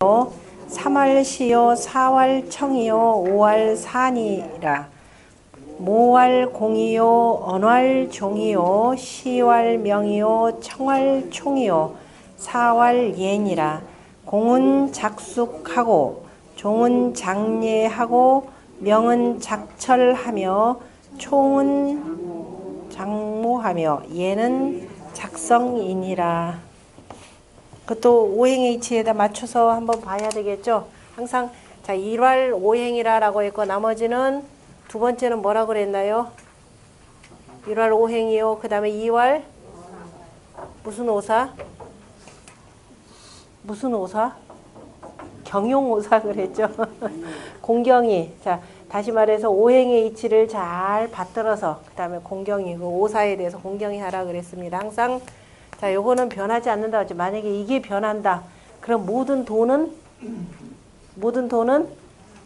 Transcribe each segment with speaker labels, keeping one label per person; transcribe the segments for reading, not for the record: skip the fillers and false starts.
Speaker 1: 3월 시요 4월 청이요 5월 산이라 모월 공이요 언월 종이요 10월 명이요 청월 총이요 4월 예니라 공은 작숙하고 종은 장례하고 명은 작철하며 총은 장모하며 예는 작성이니라. 그것도 오행일치에다 맞춰서 한번 봐야 되겠죠. 항상 자 1월 오행이라고 했고 나머지는 두 번째는 뭐라고 그랬나요? 1월 오행이요. 그 다음에 2월 무슨 오사? 무슨 오사? 경용오사 그랬죠. 공경이. 자 다시 말해서 오행의 이치를 잘 받들어서 그 다음에 공경이 그 오사에 대해서 공경이 하라 그랬습니다. 항상 자 요거는 변하지 않는다 하죠. 만약에 이게 변한다. 그럼 모든 돈은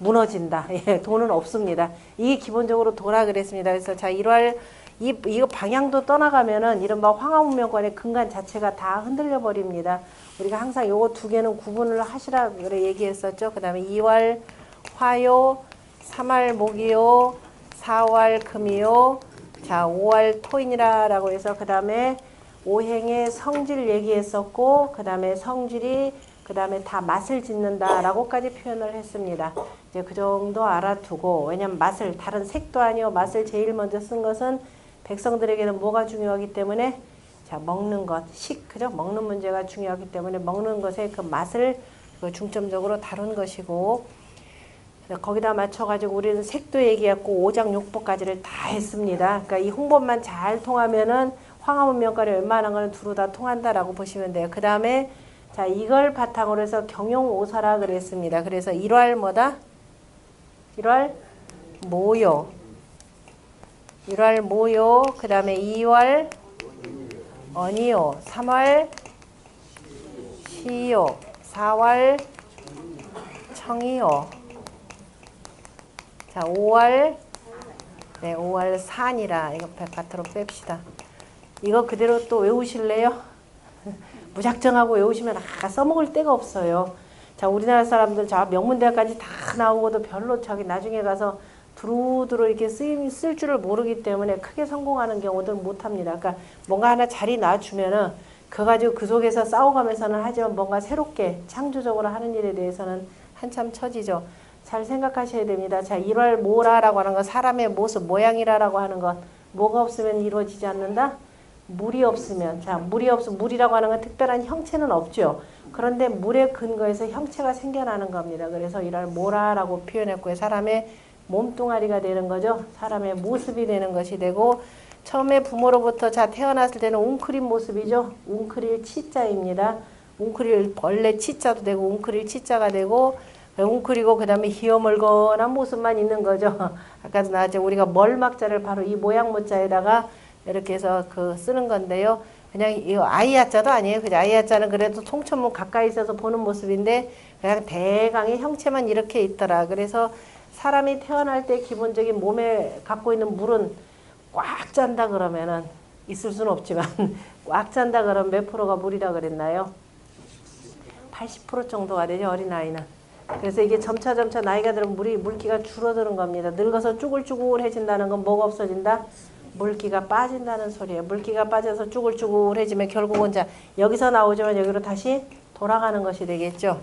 Speaker 1: 무너진다. 예, 돈은 없습니다. 이게 기본적으로 도라 그랬습니다. 그래서 자 1월 이거 방향도 떠나가면은 이른바 황화문명권의 근간 자체가 다 흔들려 버립니다. 우리가 항상 요거 두 개는 구분을 하시라 그래 얘기했었죠. 그 다음에 2월 화요, 3월 목이요, 4월 금이요, 자 5월 토인이라고 해서 그 다음에 오행의 성질 얘기했었고 그 다음에 성질이 그 다음에 다 맛을 짓는다 라고까지 표현을 했습니다. 이제 그 정도 알아두고 왜냐면 맛을 다른 색도 아니요 맛을 제일 먼저 쓴 것은 백성들에게는 뭐가 중요하기 때문에 자 먹는 것, 그죠? 먹는 문제가 중요하기 때문에 먹는 것의 그 맛을 중점적으로 다룬 것이고 거기다 맞춰가지고 우리는 색도 얘기했고 오장육부까지를 다 했습니다. 그러니까 이 홍보만 잘 통하면은 황화문명권이 웬만한 거는 두루 다 통한다라고 보시면 돼요. 그 다음에 자 이걸 바탕으로 해서 경용오사라 그랬습니다. 그래서 1월 뭐다? 1월 모요. 1월 모요. 그 다음에 2월 언이요. 3월 시요. 4월 청이요. 자 5월 네 5월 산이라 이거 바깥으로 뺍시다. 이거 그대로 또 외우실래요? 무작정하고 외우시면 써먹을 데가 없어요. 자 우리나라 사람들 자 명문대학까지 다 나오고도 별로 저기 나중에 가서 두루두루 이렇게 쓸 줄을 모르기 때문에 크게 성공하는 경우들은 못합니다. 그러니까 뭔가 하나 자리 놔주면은 그거 가지고 그 속에서 싸워가면서는 하지만 뭔가 새롭게 창조적으로 하는 일에 대해서는 한참 처지죠. 잘 생각하셔야 됩니다. 자 1월 모라라고 하는 건 사람의 모습 모양이라고 하는 것 뭐가 없으면 이루어지지 않는다? 물이 없으면 자 물이라고 하는 건 특별한 형체는 없죠. 그런데 물에 근거해서 형체가 생겨나는 겁니다. 그래서 1월 모라라고 표현했고요. 사람의 몸뚱아리가 되는 거죠. 사람의 모습이 되는 것이 되고 처음에 부모로부터 자 태어났을 때는 웅크린 모습이죠. 웅크릴 치자입니다. 웅크릴 벌레 치자도 되고 웅크릴 치자가 되고 웅크리고 그 다음에 희어멀건한 모습만 있는 거죠. 아까도 나왔죠. 우리가 멀막자를 바로 이 모양 모자에다가 이렇게 해서 쓰는 건데요. 그냥 이거 아이야자도 아니에요. 그죠? 아이야자는 그래도 송천문 가까이 있어서 보는 모습인데 그냥 대강의 형체만 이렇게 있더라. 그래서 사람이 태어날 때 기본적인 몸에 갖고 있는 물은 꽉 찬다 그러면은 있을 수는 없지만 꽉 찬다 그러면 몇 프로가 물이라 그랬나요? 80% 정도가 되죠. 어린아이는. 그래서 이게 점차 나이가 들면 물기가 줄어드는 겁니다. 늙어서 쭈글쭈글해진다는 건 뭐가 없어진다? 물기가 빠진다는 소리예요. 물기가 빠져서 쭈글쭈글해지면 결국은 자 여기서 나오지만 여기로 다시 돌아가는 것이 되겠죠.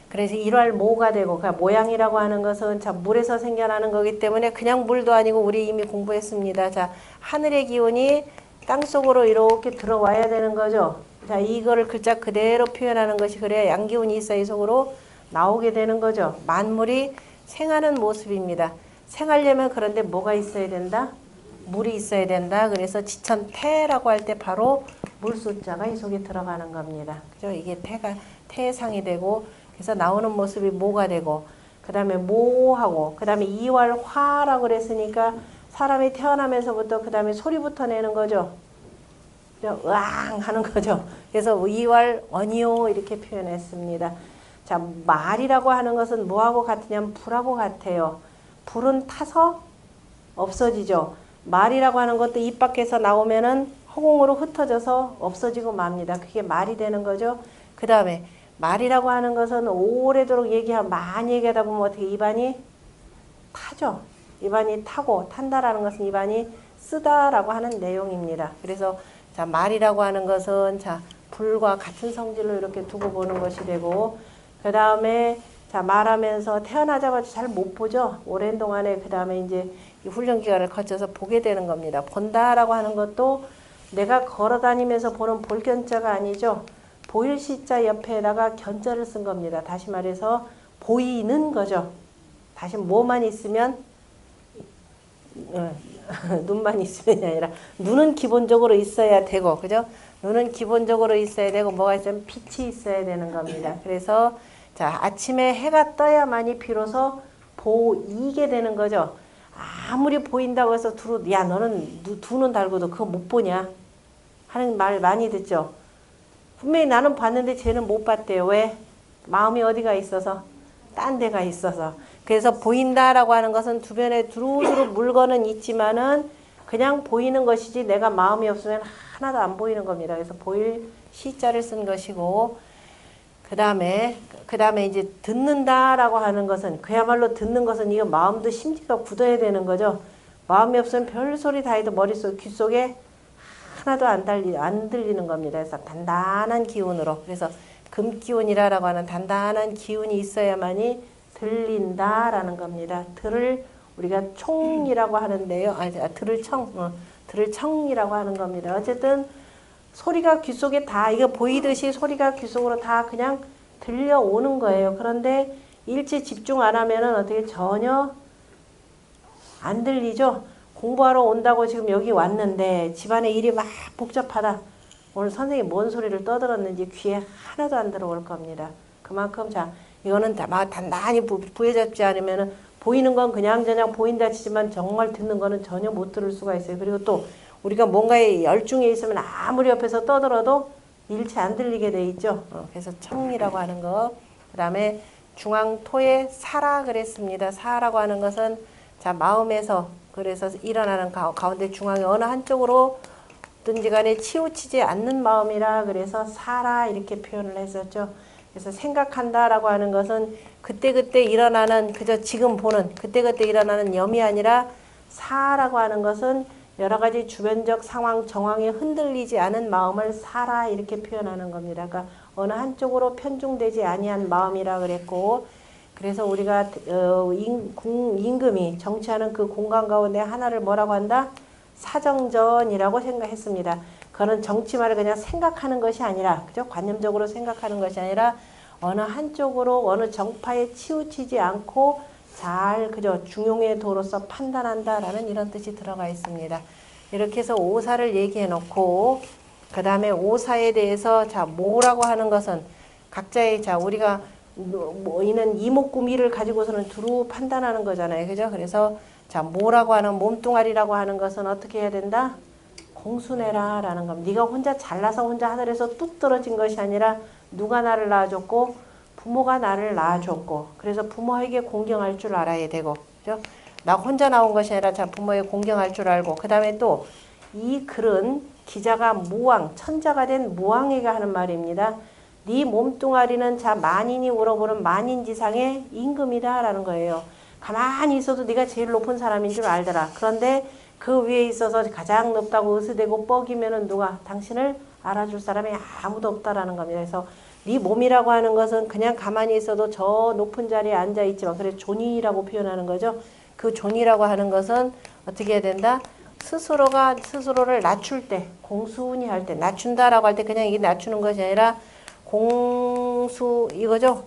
Speaker 1: 그래서 1월 모가 되고 그러니까 모양이라고 하는 것은 자 물에서 생겨나는 거기 때문에 그냥 물도 아니고 우리 이미 공부했습니다. 자 하늘의 기운이 땅속으로 이렇게 들어와야 되는 거죠. 자 이거를 글자 그대로 표현하는 것이 그래야 양기운이 있어 이 속으로 나오게 되는 거죠. 만물이 생하는 모습입니다. 생하려면 그런데 뭐가 있어야 된다? 물이 있어야 된다. 그래서 지천태라고 할 때 바로 물숫자가 이 속에 들어가는 겁니다. 그죠? 이게 태상이 되고 그래서 나오는 모습이 모가 되고 그 다음에 모하고 그 다음에 2월 화라고 그랬으니까 사람이 태어나면서부터 그 다음에 소리부터 내는 거죠. 으앙 하는 거죠. 그래서 2월 언이요 이렇게 표현했습니다. 자 말이라고 하는 것은 뭐하고 같으냐면 불하고 같아요. 불은 타서 없어지죠. 말이라고 하는 것도 입 밖에서 나오면은 허공으로 흩어져서 없어지고 맙니다. 그게 말이 되는 거죠. 그 다음에 말이라고 하는 것은 오래도록 많이 얘기하다 보면 어떻게 입안이 타죠. 입안이 타고 탄다라는 것은 입안이 쓰다라고 하는 내용입니다. 그래서 자, 말이라고 하는 것은 자, 불과 같은 성질로 이렇게 두고 보는 것이 되고, 그 다음에 자, 말하면서 태어나자마자 잘 못 보죠. 오랜 동안에 그 다음에 이제 이 훈련 기간을 거쳐서 보게 되는 겁니다. 본다라고 하는 것도 내가 걸어 다니면서 보는 볼견자가 아니죠. 보일 시자 옆에다가 견자를 쓴 겁니다. 다시 말해서 보이는 거죠. 다시 뭐만 있으면 눈만 있으면이 아니라 눈은 기본적으로 있어야 되고, 그죠? 눈은 기본적으로 있어야 되고 뭐가 있으면 빛이 있어야 되는 겁니다. 그래서 자, 아침에 해가 떠야만이 비로소 보이게 되는 거죠. 아무리 보인다고 해서 야, 너는 두 눈 달고도 그거 못 보냐 하는 말 많이 듣죠. 분명히 나는 봤는데 쟤는 못 봤대요. 왜? 마음이 어디가 있어서? 딴 데가 있어서. 그래서 보인다라고 하는 것은 주변에 두루두루 물건은 있지만은 그냥 보이는 것이지 내가 마음이 없으면 하나도 안 보이는 겁니다. 그래서 보일 시자를 쓴 것이고, 그 다음에 이제 듣는다라고 하는 것은 그야말로 듣는 것은 이거 마음도 심지가 굳어야 되는 거죠. 마음이 없으면 별 소리 다 해도 머릿속 귓속에 하나도 안 들리는 겁니다. 그래서 단단한 기운으로, 그래서 금기운이라고 하는 단단한 기운이 있어야만이 들린다라는 겁니다. 들을 우리가 총이라고 하는데요. 들을 청이라고 하는 겁니다. 어쨌든 소리가 귓속에 다 이거 보이듯이 소리가 귓속으로 다 그냥 들려오는 거예요. 그런데 일체 집중 안 하면은 어떻게 전혀 안 들리죠. 공부하러 온다고 지금 여기 왔는데 집안에 일이 막 복잡하다. 오늘 선생님이 뭔 소리를 떠들었는지 귀에 하나도 안 들어올 겁니다. 그만큼 자, 이거는 단단히 부여잡지 않으면은 보이는 건 그냥 보인다 치지만 정말 듣는 거는 전혀 못 들을 수가 있어요. 그리고 또 우리가 뭔가에 열중해 있으면 아무리 옆에서 떠들어도 일체 안 들리게 돼 있죠. 그래서 청이라고 하는 거. 그 다음에 중앙토에 사라 그랬습니다. 사라고 하는 것은 자, 마음에서 그래서 일어나는 가운데 중앙에 어느 한쪽으로 든지 간에 치우치지 않는 마음이라 그래서 사라 이렇게 표현을 했었죠. 그래서 생각한다라고 하는 것은 그때그때 일어나는 그저 지금 보는 그때그때 일어나는 염이 아니라 사라고 하는 것은 여러 가지 주변적 상황 정황에 흔들리지 않은 마음을 사라 이렇게 표현하는 겁니다. 그러니까 어느 한쪽으로 편중되지 아니한 마음이라 그랬고, 그래서 우리가 임금이 정치하는 그 공간 가운데 하나를 뭐라고 한다? 사정전이라고 생각했습니다. 그거는 정치말을 그냥 생각하는 것이 아니라, 그죠? 관념적으로 생각하는 것이 아니라 어느 한쪽으로 어느 정파에 치우치지 않고 잘 그죠? 중용의 도로서 판단한다라는 이런 뜻이 들어가 있습니다. 이렇게 해서 오사를 얘기해 놓고, 그 다음에 오사에 대해서 자, 뭐라고 하는 것은 각자의 자, 우리가 이는 이목구미를 가지고서는 두루 판단하는 거잖아요. 그죠? 그래서 자, 뭐라고 하는 몸뚱아리라고 하는 것은 어떻게 해야 된다? 공수내라 라는 겁니다. 네가 혼자 잘나서 혼자 하늘에서 뚝 떨어진 것이 아니라 누가 나를 낳아줬고 부모가 나를 낳아줬고, 그래서 부모에게 공경할 줄 알아야 되고, 그죠? 나 혼자 나온 것이 아니라 자, 부모에 공경할 줄 알고, 그 다음에 또 이 글은 기자가 무왕, 천자가 된 무왕에게 하는 말입니다. 네 몸뚱아리는 자, 만인이 우러보는 만인지상의 임금이다 라는 거예요. 가만히 있어도 네가 제일 높은 사람인 줄 알더라. 그런데 그 위에 있어서 가장 높다고 으스대고 뻐기면은 누가 당신을 알아줄 사람이 아무도 없다라는 겁니다. 그래서 네 몸이라고 하는 것은 그냥 가만히 있어도 저 높은 자리에 앉아 있지만, 그래 존이라고 표현하는 거죠. 그 존이라고 하는 것은 어떻게 해야 된다? 스스로가 스스로를 낮출 때, 공수운이 할 때, 낮춘다라고 할 때 그냥 이게 낮추는 것이 아니라 공수 이거죠.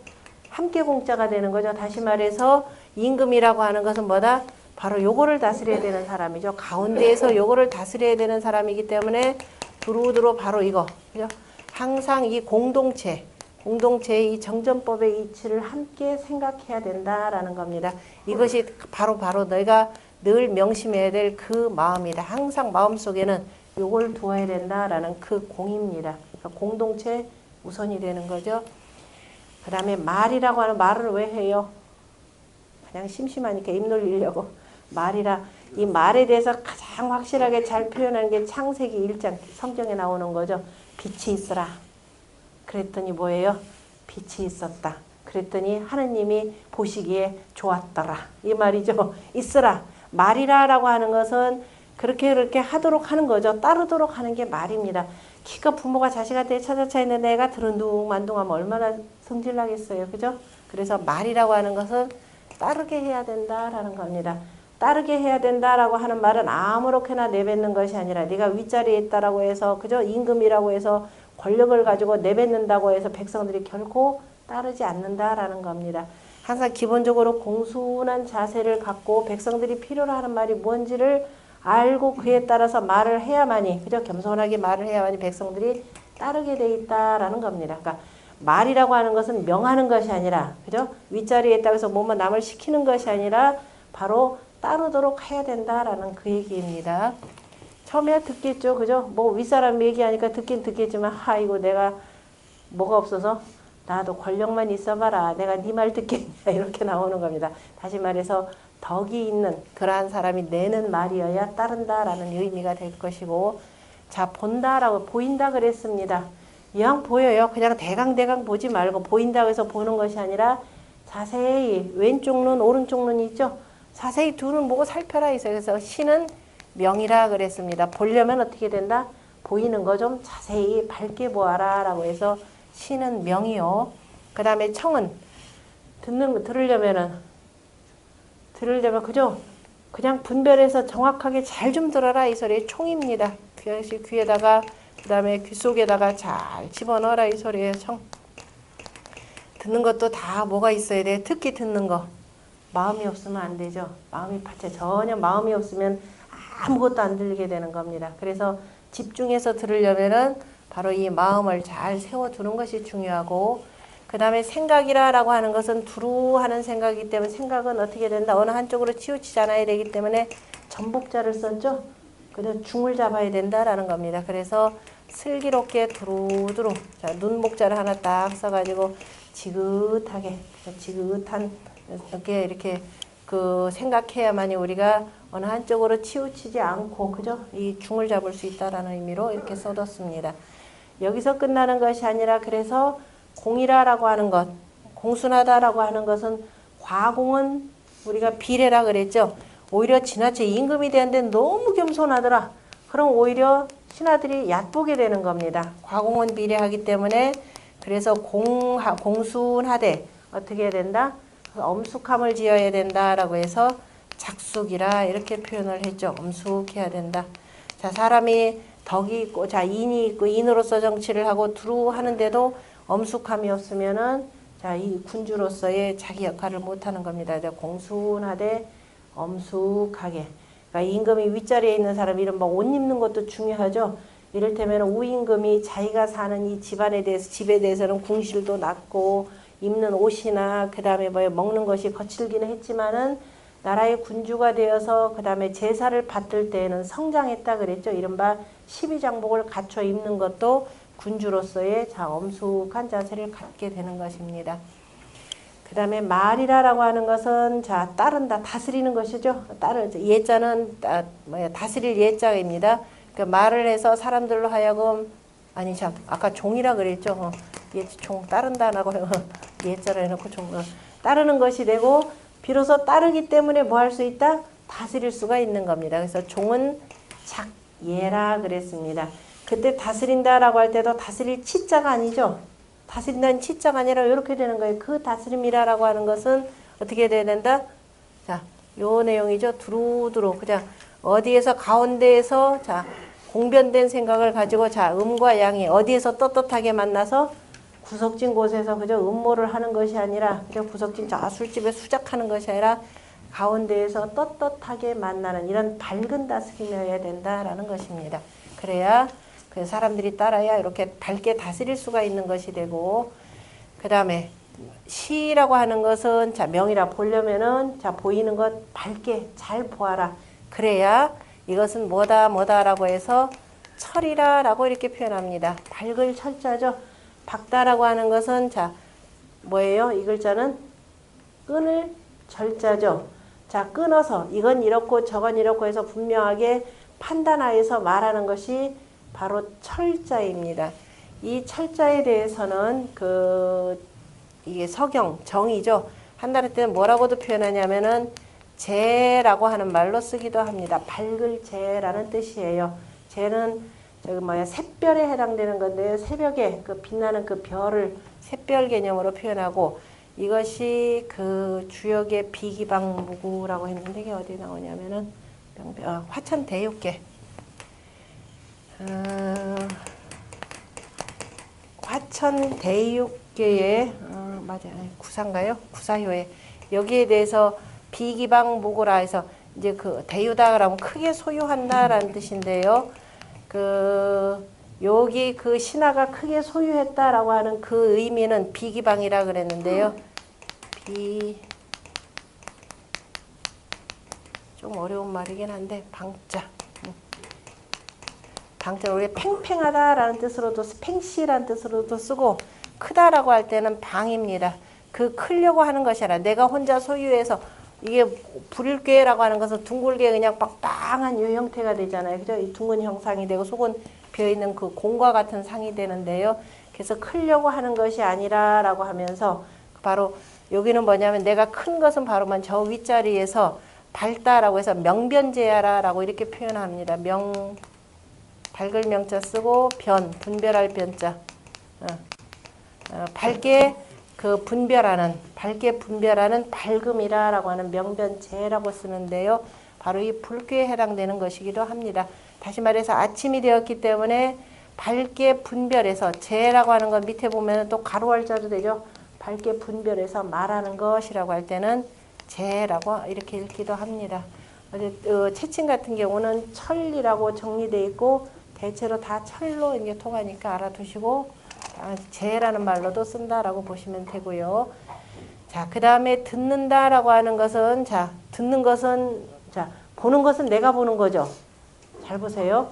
Speaker 1: 함께 공자가 되는 거죠. 다시 말해서 임금이라고 하는 것은 뭐다? 바로 요거를 다스려야 되는 사람이죠. 가운데에서 요거를 다스려야 되는 사람이기 때문에 두루두루 바로 이거. 그죠? 항상 이 공동체의 이 정전법의 이치를 함께 생각해야 된다라는 겁니다. 이것이 바로 너희가 늘 명심해야 될 그 마음이다. 항상 마음속에는 요걸 두어야 된다라는 그 공입니다. 그러니까 공동체 우선이 되는 거죠. 그 다음에 말이라고 하는 말을 왜 해요? 그냥 심심하니까 입 놀리려고 말이라. 이 말에 대해서 가장 확실하게 잘 표현하는 게 창세기 1장 성경에 나오는 거죠. 빛이 있으라. 그랬더니 뭐예요? 빛이 있었다. 그랬더니 하느님이 보시기에 좋았더라. 이 말이죠. 있으라. 말이라라고 하는 것은 그렇게 하도록 하는 거죠. 따르도록 하는 게 말입니다. 키가 부모가 자식한테 차자차 있는 애가 드른둥만둥하면 얼마나 성질나겠어요. 그죠? 그래서 말이라고 하는 것은 따르게 해야 된다라는 겁니다. 따르게 해야 된다라고 하는 말은 아무렇게나 내뱉는 것이 아니라 네가 윗자리에 있다라고 해서 그죠? 임금이라고 해서 권력을 가지고 내뱉는다고 해서 백성들이 결코 따르지 않는다라는 겁니다. 항상 기본적으로 공순한 자세를 갖고 백성들이 필요로 하는 말이 뭔지를 알고 그에 따라서 말을 해야만이 그죠? 겸손하게 말을 해야만이 백성들이 따르게 돼 있다라는 겁니다. 그러니까 말이라고 하는 것은 명하는 것이 아니라 그죠? 윗자리에 있다고 해서 뭐뭐 남을 시키는 것이 아니라 바로 따르도록 해야 된다라는 그 얘기입니다. 처음에 듣겠죠. 그죠? 뭐 윗사람 얘기하니까 듣긴 듣겠지만 이거 내가 뭐가 없어서 나도 권력만 있어봐라. 내가 네 말 듣겠냐. 이렇게 나오는 겁니다. 다시 말해서 덕이 있는 그러한 사람이 내는 말이어야 따른다라는 의미가 될 것이고 자 본다라고 보인다 그랬습니다. 이왕 보여요. 그냥 대강 보지 말고 보인다고 해서 보는 것이 아니라 자세히 왼쪽 눈 오른쪽 눈이 있죠. 자세히 두 눈 보고 살펴라 있어요. 그래서 신은 명이라 그랬습니다. 보려면 어떻게 된다? 보이는 거 좀 자세히 밝게 보아라 라고 해서 신은 명이요. 그 다음에 청은 들으려면 그죠? 그냥 분별해서 정확하게 잘 좀 들어라 이 소리의 총입니다. 귀에다가 그 다음에 귀 속에다가 잘 집어넣어라 이 소리의 청. 듣는 것도 다 뭐가 있어야 돼? 특히 듣는 거. 마음이 없으면 안 되죠. 마음이 전혀 마음이 없으면 아무것도 안 들리게 되는 겁니다. 그래서 집중해서 들으려면은 바로 이 마음을 잘 세워두는 것이 중요하고 그 다음에 생각이라고 하는 것은 두루 하는 생각이기 때문에 생각은 어떻게 된다? 어느 한쪽으로 치우치지 않아야 되기 때문에 전복자를 썼죠. 그래서 중을 잡아야 된다라는 겁니다. 그래서 슬기롭게 두루두루 자, 눈목자를 하나 딱 써가지고 지긋하게 지긋한 이렇게 그 생각해야만이 우리가 어느 한쪽으로 치우치지 않고 그죠? 이 중을 잡을 수 있다라는 의미로 이렇게 써뒀습니다. 여기서 끝나는 것이 아니라 그래서 공이라고 하는 것, 공순하다라고 하는 것은 과공은 우리가 비례라 그랬죠. 오히려 지나쳐 임금이 되는데 너무 겸손하더라. 그럼 오히려 신하들이 얕보게 되는 겁니다. 과공은 비례하기 때문에 그래서 공순하되 어떻게 해야 된다? 엄숙함을 지어야 된다라고 해서 작숙이라 이렇게 표현을 했죠. 엄숙해야 된다. 자, 사람이 덕이 있고, 자, 인이 있고, 인으로서 정치를 하고 두루 하는데도 엄숙함이 없으면은, 자, 이 군주로서의 자기 역할을 못하는 겁니다. 공순하되 엄숙하게. 그러니까 임금이 윗자리에 있는 사람, 이른바 옷 입는 것도 중요하죠. 이를테면 우임금이 자기가 사는 이 집안에 대해서, 집에 대해서는 궁실도 낮고, 입는 옷이나, 그 다음에 뭐 먹는 것이 거칠기는 했지만은, 나라의 군주가 되어서 그 다음에 제사를 받을 때에는 성장했다 그랬죠. 이른바 12장복을 갖춰 입는 것도 군주로서의 엄숙한 자세를 갖게 되는 것입니다. 그 다음에 말이라고 하는 것은 따른다, 다스리는 것이죠. 예자는 다스릴 예자입니다. 그 말을 해서 사람들로 하여금 아까 종이라 그랬죠. 종 따른다라고 예자를 해놓고 종 따르는 것이 되고 비로소 따르기 때문에 뭐 할 수 있다? 다스릴 수가 있는 겁니다. 그래서 종은 작예라 그랬습니다. 그때 다스린다라고 할 때도 다스릴 치자가 아니죠. 다스린다는 치자가 아니라 이렇게 되는 거예요. 그 다스림이라고 하는 것은 어떻게 돼야 된다? 자, 요 내용이죠. 두루두루 그냥 어디에서 가운데에서 공변된 생각을 가지고 음과 양이 어디에서 떳떳하게 만나서 구석진 곳에서 그저 음모를 하는 것이 아니라 그저 구석진 술집에 수작하는 것이 아니라 가운데에서 떳떳하게 만나는 이런 밝은 다스림이어야 된다라는 것입니다. 그래야 그 사람들이 따라야 이렇게 밝게 다스릴 수가 있는 것이 되고 그 다음에 시라고 하는 것은 명이라 보려면은 보이는 것 밝게 잘 보아라. 그래야 이것은 뭐다라고 해서 철이라라고 이렇게 표현합니다. 밝을 철자죠. 밝다라고 하는 것은 뭐예요? 이 글자는 끊을 절자죠. 끊어서 이건 이렇고 저건 이렇고 해서 분명하게 판단하여서 말하는 것이 바로 철자입니다. 이 철자에 대해서는 이게 석영, 정이죠. 한다를 때는 뭐라고도 표현하냐면은 재라고 하는 말로 쓰기도 합니다. 밝을 재라는 뜻이에요. 재는 저기 뭐야 샛별에 해당되는 건데요. 새벽에 그 빛나는 그 별을 샛별 개념으로 표현하고 이것이 그 주역의 비기방무구라고 했는데 이게 어디 나오냐면은 화천대유계 화천대유계의 맞아요. 구사인가요? 구사효에 여기에 대해서 비기방무구라 해서 이제 그 대유다 그러면 크게 소유한다라는 뜻인데요. 그 여기 그 신하가 크게 소유했다라고 하는 그 의미는 비기방이라 그랬는데요. 좀 어려운 말이긴 한데 방자. 방자 우리 팽팽하다라는 뜻으로도 팽시라는 뜻으로도 쓰고 크다라고 할 때는 방입니다. 그 크려고 하는 것이 아니라 내가 혼자 소유해서 이게 불일괴라고 하는 것은 둥글게 그냥 빵빵한 이 형태가 되잖아요. 그죠? 이 둥근 형상이 되고 속은 비어있는 그 공과 같은 상이 되는데요. 그래서 크려고 하는 것이 아니라라고 하면서 바로 여기는 뭐냐면 내가 큰 것은 바로만 저 윗자리에서 밝다라고 해서 명변제하라라고 이렇게 표현합니다. 밝을 명자 쓰고 분별할 변자. 밝게 그 밝게 분별하는 밝음이라고 하는 명변제라고 쓰는데요. 바로 이 불교에 해당되는 것이기도 합니다. 다시 말해서 아침이 되었기 때문에 밝게 분별해서 제라고 하는 건 밑에 보면 또 가로할자도 되죠. 밝게 분별해서 말하는 것이라고 할 때는 제라고 이렇게 읽기도 합니다. 채칭 같은 경우는 철이라고 정리되어 있고 대체로 다 철로 이제 통하니까 알아두시고 제라는 말로도 쓴다라고 보시면 되고요. 자, 그 다음에 듣는다라고 하는 것은 듣는 것은 보는 것은 내가 보는 거죠. 잘 보세요.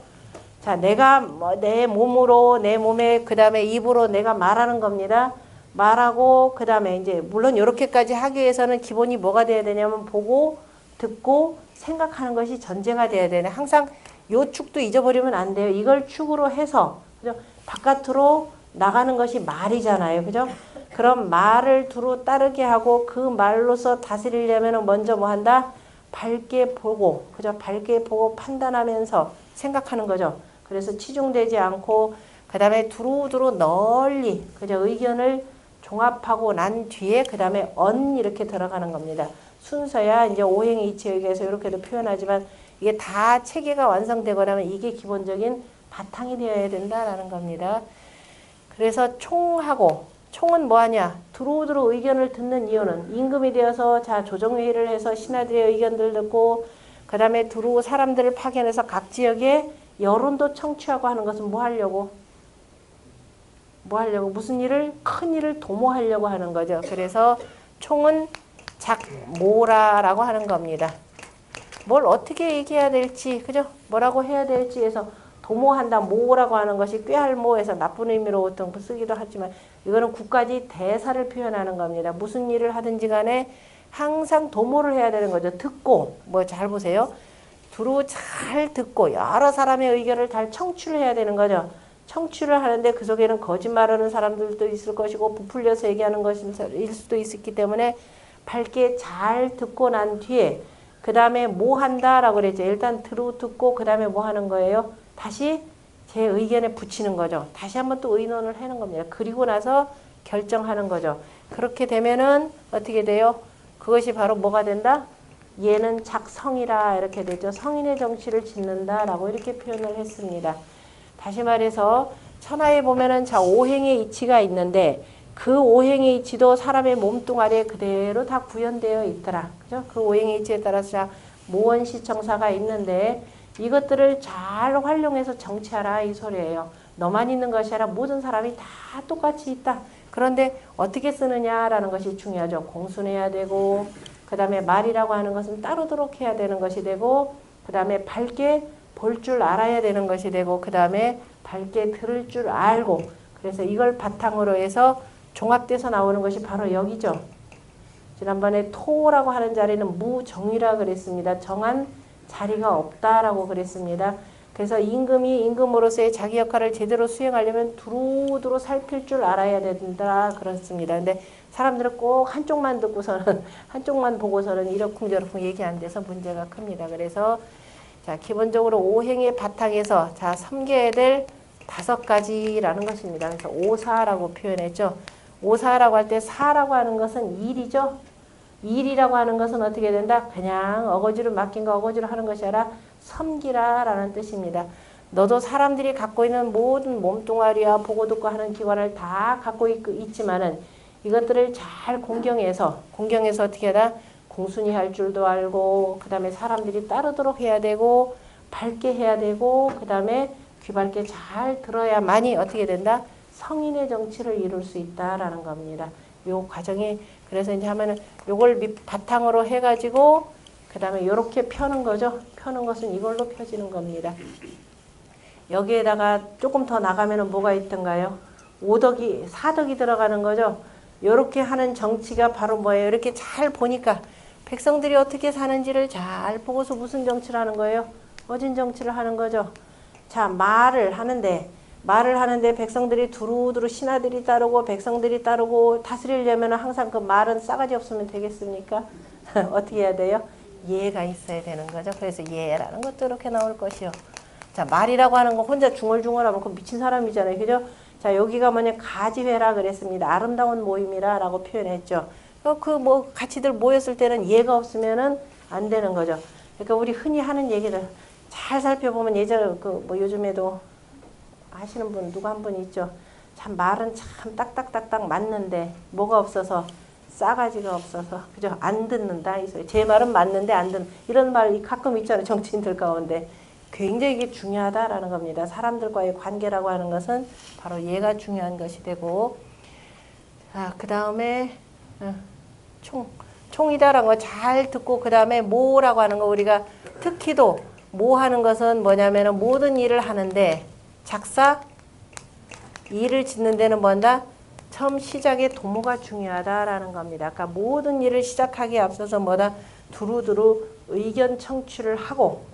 Speaker 1: 자, 내가 내 몸으로 내 몸에 그 다음에 입으로 내가 말하는 겁니다. 말하고 그 다음에 이제 물론 이렇게까지 하기 위해서는 기본이 뭐가 돼야 되냐면 보고 듣고 생각하는 것이 전제가 돼야 되네. 항상 요 축도 잊어버리면 안 돼요. 이걸 축으로 해서 그죠? 바깥으로 나가는 것이 말이잖아요. 그죠? 그럼 말을 두루 따르게 하고 그 말로서 다스리려면 먼저 뭐 한다? 밝게 보고, 그죠? 밝게 보고 판단하면서 생각하는 거죠. 그래서 치중되지 않고, 그 다음에 두루두루 널리, 그죠? 의견을 종합하고 난 뒤에, 그 다음에 이렇게 들어가는 겁니다. 순서야 이제 오행의 이치에 의해서 이렇게도 표현하지만, 이게 다 체계가 완성되고 나면 이게 기본적인 바탕이 되어야 된다라는 겁니다. 그래서 총은 뭐하냐? 두루두루 의견을 듣는 이유는 임금이 되어서 조정회의를 해서 신하들의 의견들 듣고 그 다음에 두루 사람들을 파견해서 각 지역에 여론도 청취하고 하는 것은 뭐 하려고? 무슨 일을? 큰 일을 도모하려고 하는 거죠. 그래서 총은 작모라라고 하는 겁니다. 뭘 어떻게 얘기해야 될지, 그죠? 뭐라고 해야 될지 해서 도모한다, 모라고 하는 것이 꾀할모에서 나쁜 의미로 보통 쓰기도 하지만 이거는 국가지 대사를 표현하는 겁니다. 무슨 일을 하든지 간에 항상 도모를 해야 되는 거죠. 듣고, 잘 보세요. 두루 잘 듣고 여러 사람의 의견을 잘 청취를 해야 되는 거죠. 청취를 하는데 그 속에는 거짓말하는 사람들도 있을 것이고 부풀려서 얘기하는 것일 수도 있기 때문에 밝게 잘 듣고 난 뒤에 그 다음에 뭐 한다라고 그랬죠. 일단 듣고 그 다음에 뭐 하는 거예요? 다시 제 의견에 붙이는 거죠. 다시 한번 또 의논을 하는 겁니다. 그리고 나서 결정하는 거죠. 그렇게 되면은 어떻게 돼요? 그것이 바로 뭐가 된다? 얘는 작성이라 이렇게 되죠. 성인의 정치를 짓는다라고 이렇게 표현을 했습니다. 다시 말해서 천하에 보면은 오행의 이치가 있는데 그 오행의 이치도 사람의 몸뚱아리에 그대로 다 구현되어 있더라. 그죠? 그 오행의 이치에 따라서 모원시청사가 있는데 이것들을 잘 활용해서 정치하라 이 소리예요. 너만 있는 것이 아니라 모든 사람이 다 똑같이 있다. 그런데 어떻게 쓰느냐라는 것이 중요하죠. 공순해야 되고 그 다음에 말이라고 하는 것은 따르도록 해야 되는 것이 되고 그 다음에 밝게 볼 줄 알아야 되는 것이 되고 그 다음에 밝게 들을 줄 알고 그래서 이걸 바탕으로 해서 종합돼서 나오는 것이 바로 여기죠. 지난번에 토라고 하는 자리는 무정이라 그랬습니다. 정한 자리가 없다라고 그랬습니다. 그래서 임금이 임금으로서의 자기 역할을 제대로 수행하려면 두루두루 살필 줄 알아야 된다 그렇습니다. 근데 사람들은 꼭 한쪽만 듣고서는 한쪽만 보고서는 이러쿵저러쿵 얘기 안 돼서 문제가 큽니다. 그래서 자 기본적으로 오행의 바탕에서 자 섬겨야 될 5가지라는 것입니다. 그래서 오사라고 표현했죠. 오사라고 할 때 사라고 하는 것은 일이죠. 일이라고 하는 것은 어떻게 된다? 그냥 어거지로 맡긴 거 어거지로 하는 것이 아니라 섬기라 라는 뜻입니다. 너도 사람들이 갖고 있는 모든 몸뚱아리와 보고 듣고 하는 기관을 다 갖고 있지만은 이것들을 잘 공경해서 어떻게 하다? 공순히 할 줄도 알고 그 다음에 사람들이 따르도록 해야 되고 밝게 해야 되고 그 다음에 귀 밝게 잘 들어야만이 어떻게 된다? 성인의 정치를 이룰 수 있다라는 겁니다. 요 과정이 그래서 이제 하면은 요걸 바탕으로 해가지고 그 다음에 요렇게 펴는 거죠. 펴는 것은 이걸로 펴지는 겁니다. 여기에다가 조금 더 나가면은 뭐가 있던가요? 5덕이 4덕이 들어가는 거죠. 요렇게 하는 정치가 바로 뭐예요? 이렇게 잘 보니까 백성들이 어떻게 사는지를 잘 보고서 무슨 정치를 하는 거예요? 어진 정치를 하는 거죠. 자, 말을 하는데 백성들이 두루두루 신하들이 따르고 백성들이 따르고 다스리려면 항상 그 말은 싸가지 없으면 되겠습니까? 어떻게 해야 돼요? 예가 있어야 되는 거죠. 그래서 예라는 것도 이렇게 나올 것이요. 자, 말이라고 하는 거 혼자 중얼중얼하면 그 미친 사람이잖아요. 그죠? 자, 여기가 뭐냐 가지회라 그랬습니다. 아름다운 모임이라 라고 표현했죠. 그 뭐 같이들 모였을 때는 예가 없으면은 안 되는 거죠. 그러니까 우리 흔히 하는 얘기를 잘 살펴보면 예전 그 뭐 요즘에도 하시는 분 누가 한 분 있죠. 참 말은 참 딱딱딱딱 맞는데 뭐가 없어서 싸가지가 없어서 그죠? 안 듣는다 이 소리. 제 말은 맞는데 안 듣는 이런 말 가끔 있잖아요. 정치인들 가운데. 굉장히 이게 중요하다라는 겁니다. 사람들과의 관계라고 하는 것은 바로 얘가 중요한 것이 되고 자, 그 다음에 총이다라는 거 잘 듣고 그 다음에 모라고 하는 거 우리가 특히도 모 하는 것은 뭐냐면은 모든 일을 하는데 작사 일을 짓는 데는 뭔다? 처음 시작에 도모가 중요하다라는 겁니다. 그러니까 모든 일을 시작하기에 앞서서 뭐다? 두루두루 의견 청취를 하고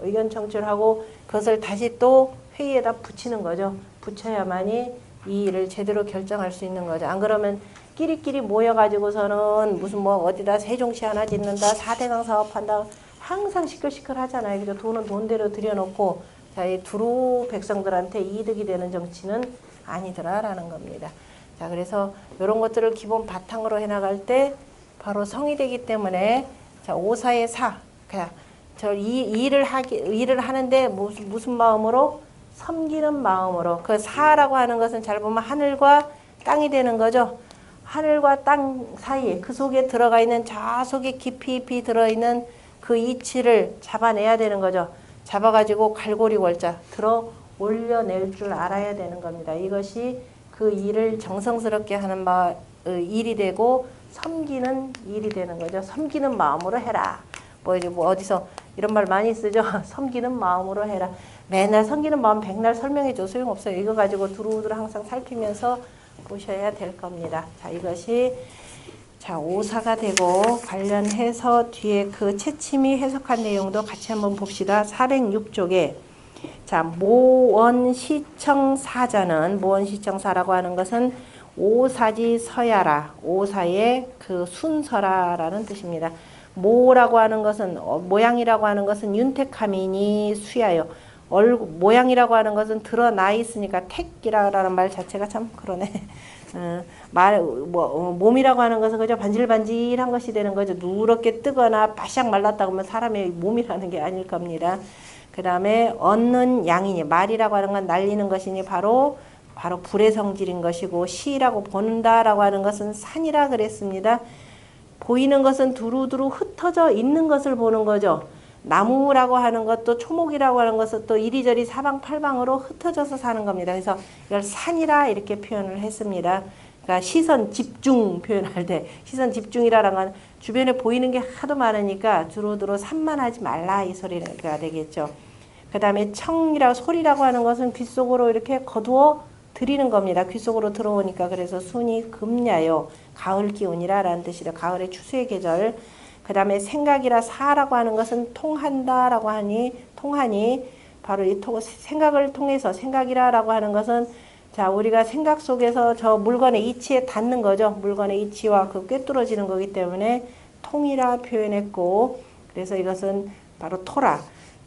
Speaker 1: 그것을 다시 또 회의에다 붙이는 거죠. 붙여야만이 이 일을 제대로 결정할 수 있는 거죠. 안 그러면 끼리끼리 모여가지고서는 무슨 뭐 어디다 세종시 하나 짓는다, 4대강 사업한다, 항상 시끌시끌 하잖아요. 그죠? 돈은 돈대로 들여놓고 자, 이 두루 백성들한테 이득이 되는 정치는 아니더라라는 겁니다. 자, 그래서 이런 것들을 기본 바탕으로 해나갈 때 바로 성이 되기 때문에 자, 오사의 사. 그냥 이 일을 하는데 무슨 마음으로? 섬기는 마음으로. 그 사라고 하는 것은 잘 보면 하늘과 땅이 되는 거죠. 하늘과 땅 사이에 그 속에 들어가 있는 저 속에 깊이 들어있는 그 이치를 잡아내야 되는 거죠. 잡아가지고 갈고리 월자 들어 올려낼 줄 알아야 되는 겁니다. 이것이 그 일을 정성스럽게 하는 일이 되고 섬기는 일이 되는 거죠. 섬기는 마음으로 해라. 뭐 어디서 이런 말 많이 쓰죠. 섬기는 마음으로 해라. 맨날 섬기는 마음 백날 설명해줘 소용없어요. 이거 가지고 두루두루 항상 살피면서 보셔야 될 겁니다. 자, 이것이 자, 오사가 되고 관련해서 뒤에 그 채침이 해석한 내용도 같이 한번 봅시다. 406쪽에 자, 모원시청사자는 모원시청사라고 하는 것은 오사지 서야라. 오사의 그 순서라라는 뜻입니다. 모라고 하는 것은 모양이라고 하는 것은 윤택함이니 수야요. 모양이라고 하는 것은 드러나 있으니까 택이라는 말 자체가 참 그러네. 몸이라고 하는 것은 그저 반질반질한 것이 되는 거죠. 누렇게 뜨거나 바싹 말랐다고 하면 사람의 몸이라는 게 아닐 겁니다. 그 다음에 얻는 양이니 말이라고 하는 건 날리는 것이니 바로 불의 성질인 것이고 시라고 본다라고 하는 것은 산이라 그랬습니다. 보이는 것은 두루두루 흩어져 있는 것을 보는 거죠. 나무라고 하는 것도 초목이라고 하는 것은 또 이리저리 사방팔방으로 흩어져서 사는 겁니다. 그래서 이걸 산이라 이렇게 표현을 했습니다. 그러니까 시선 집중 표현할 때 시선 집중이라는 건 주변에 보이는 게 하도 많으니까 두루두루 산만하지 말라 이 소리가 되겠죠. 그 다음에 청이라고 소리라고 하는 것은 귀 속으로 이렇게 거두어 들이는 겁니다. 귀 속으로 들어오니까 그래서 순이 금야요. 가을 기운이라 라는 뜻이라 가을의 추수의 계절. 그 다음에 생각이라 사라고 하는 것은 통한다라고 하니 통하니 바로 이 생각을 통해서 생각이라고 하는 것은 자 우리가 생각 속에서 저 물건의 이치에 닿는 거죠. 물건의 이치와 그 꿰뚫어지는 거기 때문에 통이라 표현했고 그래서 이것은 바로 토라.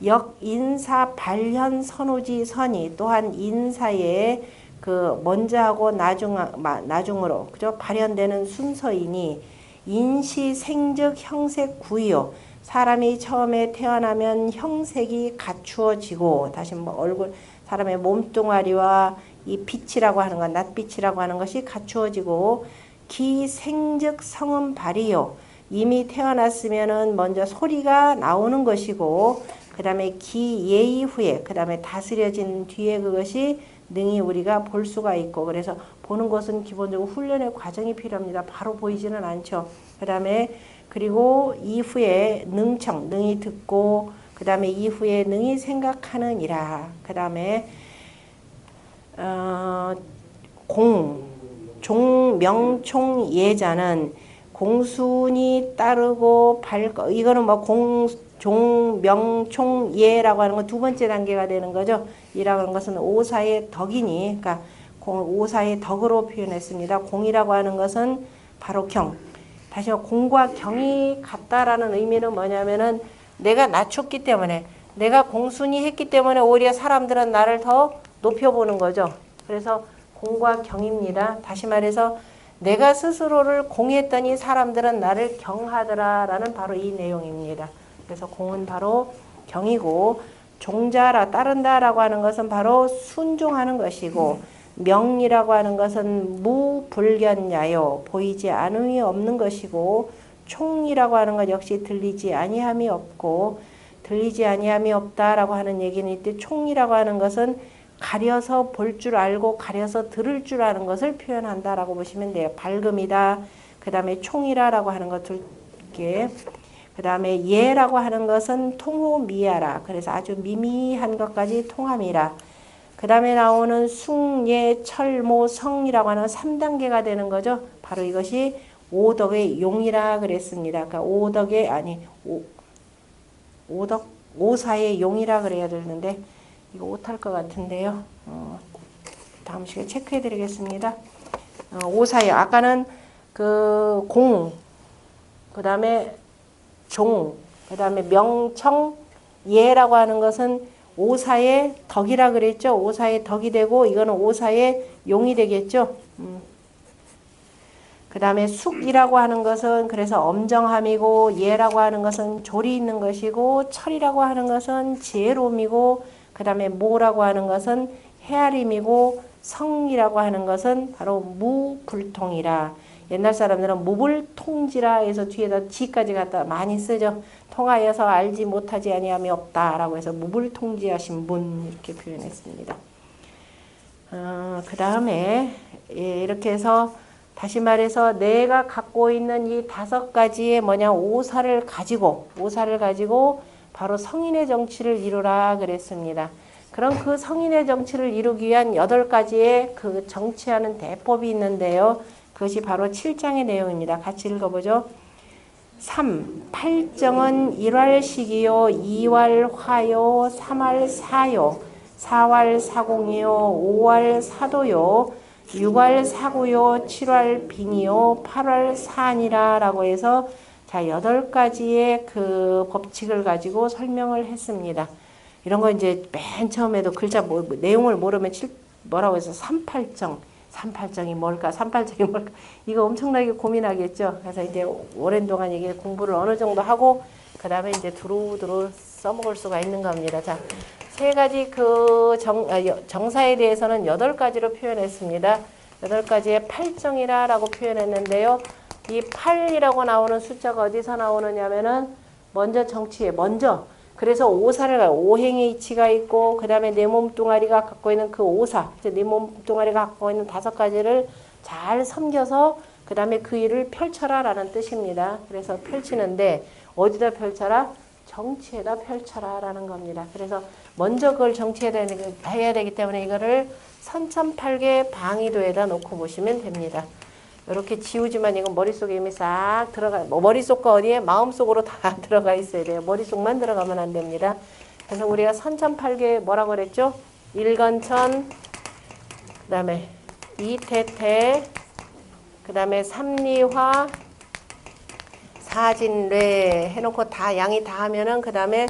Speaker 1: 역인사 발현 선우지 선이 또한 인사의 그 먼저하고 나중으로 그죠? 발현되는 순서이니 인시 생즉 형색 구요. 사람이 처음에 태어나면 형색이 갖추어지고 다시 뭐 얼굴 사람의 몸뚱아리와 이 빛이라고 하는 것, 낯빛이라고 하는 것이 갖추어지고 기 생즉 성음 발이요. 이미 태어났으면은 먼저 소리가 나오는 것이고 그 다음에 기 예의 후에 그 다음에 다스려진 뒤에 그것이 능히 우리가 볼 수가 있고 그래서 보는 것은 기본적으로 훈련의 과정이 필요합니다. 바로 보이지는 않죠. 그 다음에 그리고 이후에 능청 능히 듣고 그 다음에 이후에 능히 생각하느니라. 그 다음에 종명총 예자는 공순이 따르고 이거는 뭐 종명총 예라고 하는 건 두 번째 단계가 되는 거죠. 이라고 하는 것은 오사의 덕이니 그러니까 오사의 덕으로 표현했습니다. 공이라고 하는 것은 바로 경. 다시 공과 경이 같다라는 의미는 뭐냐면은 내가 낮췄기 때문에 내가 공순히 했기 때문에 오히려 사람들은 나를 더 높여보는 거죠. 그래서 공과 경입니다. 다시 말해서 내가 스스로를 공했더니 사람들은 나를 경하더라라는 바로 이 내용입니다. 그래서 공은 바로 경이고 종자라 따른다라고 하는 것은 바로 순종하는 것이고 명이라고 하는 것은 무불견야요 보이지 않음이 없는 것이고 총이라고 하는 것 역시 들리지 아니함이 없고 들리지 아니함이 없다라고 하는 얘기는 이때 총이라고 하는 것은 가려서 볼 줄 알고 가려서 들을 줄 아는 것을 표현한다라고 보시면 돼요. 밝음이다. 그 다음에 총이라고 하는 것들 이렇게 그 다음에 예라고 하는 것은 통호미야라. 그래서 아주 미미한 것까지 통함이라. 그 다음에 나오는 숭예 철모 성이라고 하는 3단계가 되는 거죠. 바로 이것이 오덕의 용이라 그랬습니다. 그러니까 오덕의 아니 오덕 오사의 용이라 그래야 되는데 이거 못할 것 같은데요. 다음 시간에 체크해 드리겠습니다. 오사의 아까는 그 공, 그 다음에 종, 그 다음에 명청, 예라고 하는 것은 오사의 덕이라 그랬죠. 오사의 덕이 되고 이거는 오사의 용이 되겠죠. 그 다음에 숙이라고 하는 것은 그래서 엄정함이고 예라고 하는 것은 조리 있는 것이고 철이라고 하는 것은 지혜로움이고 그 다음에 모라고 하는 것은 헤아림이고 성이라고 하는 것은 바로 무불통이라. 옛날 사람들은 무불통지라 해서 뒤에다 지까지 갖다 많이 쓰죠. 통하여서 알지 못하지 아니함이 없다라고 해서 무불통지하신 분 이렇게 표현했습니다. 그 다음에 이렇게 해서 다시 말해서 내가 갖고 있는 이 5가지의 뭐냐 오사를 가지고 바로 성인의 정치를 이루라 그랬습니다. 그럼 그 성인의 정치를 이루기 위한 8가지의 그 정치하는 대법이 있는데요. 그것이 바로 7장의 내용입니다. 같이 읽어보죠. 3. 팔정은 1활식이요 2활 화요 3활 사요 4활 사공이요 5활 사도요 6활 사구요 7활 빙이요 8활 사안이라 라고 해서 자 8가지의 그 법칙을 가지고 설명을 했습니다. 이런 거 이제 맨 처음에도 글자 내용을 모르면 뭐라고 해서 삼팔정이 뭘까? 이거 엄청나게 고민하겠죠. 그래서 이제 오랜 동안 이게 공부를 어느 정도 하고 그 다음에 이제 두루두루 써먹을 수가 있는 겁니다. 자, 3가지 그 정사에 대해서는 8가지로 표현했습니다. 8가지의 팔정이라고 표현했는데요. 이 8이라고 나오는 숫자가 어디서 나오느냐면은 먼저 정치에 그래서 오사를 오행의 이치가 있고 그 다음에 내 몸뚱아리가 갖고 있는 그 오사 내 몸뚱아리가 갖고 있는 5가지를 잘 섬겨서 그 다음에 그 일을 펼쳐라 라는 뜻입니다. 그래서 펼치는데 어디다 펼쳐라? 정치에다 펼쳐라 라는 겁니다. 그래서 먼저 그걸 정치에다 해야 되기 때문에 이거를 선천팔계 방위도에다 놓고 보시면 됩니다. 이렇게 지우지만 이건 머릿속에 이미 싹 머릿속과 어디에? 마음속으로 다 들어가 있어야 돼요. 머릿속만 들어가면 안 됩니다. 그래서 우리가 선천팔계 뭐라고 그랬죠? 일건천, 그 다음에 이태태, 그 다음에 삼리화, 사진례 해놓고 다 양이 다 하면은 그 다음에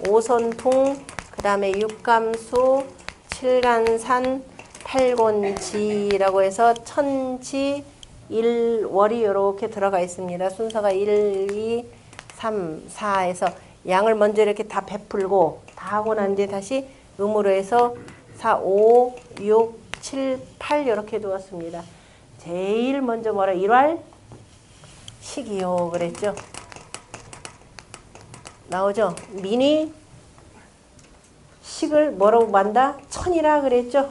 Speaker 1: 오선풍, 그 다음에 육감수, 칠간산, 팔곤지라고 해서 천지, 일월이 이렇게 들어가 있습니다. 순서가 1, 2, 3, 4에서 양을 먼저 이렇게 다 베풀고 다 하고 난 뒤에 다시 음으로 해서 4, 5, 6, 7, 8 이렇게 두었습니다. 제일 먼저 뭐라 일활 식이요 그랬죠. 나오죠. 민이 식을 뭐라고 만다? 천이라 그랬죠.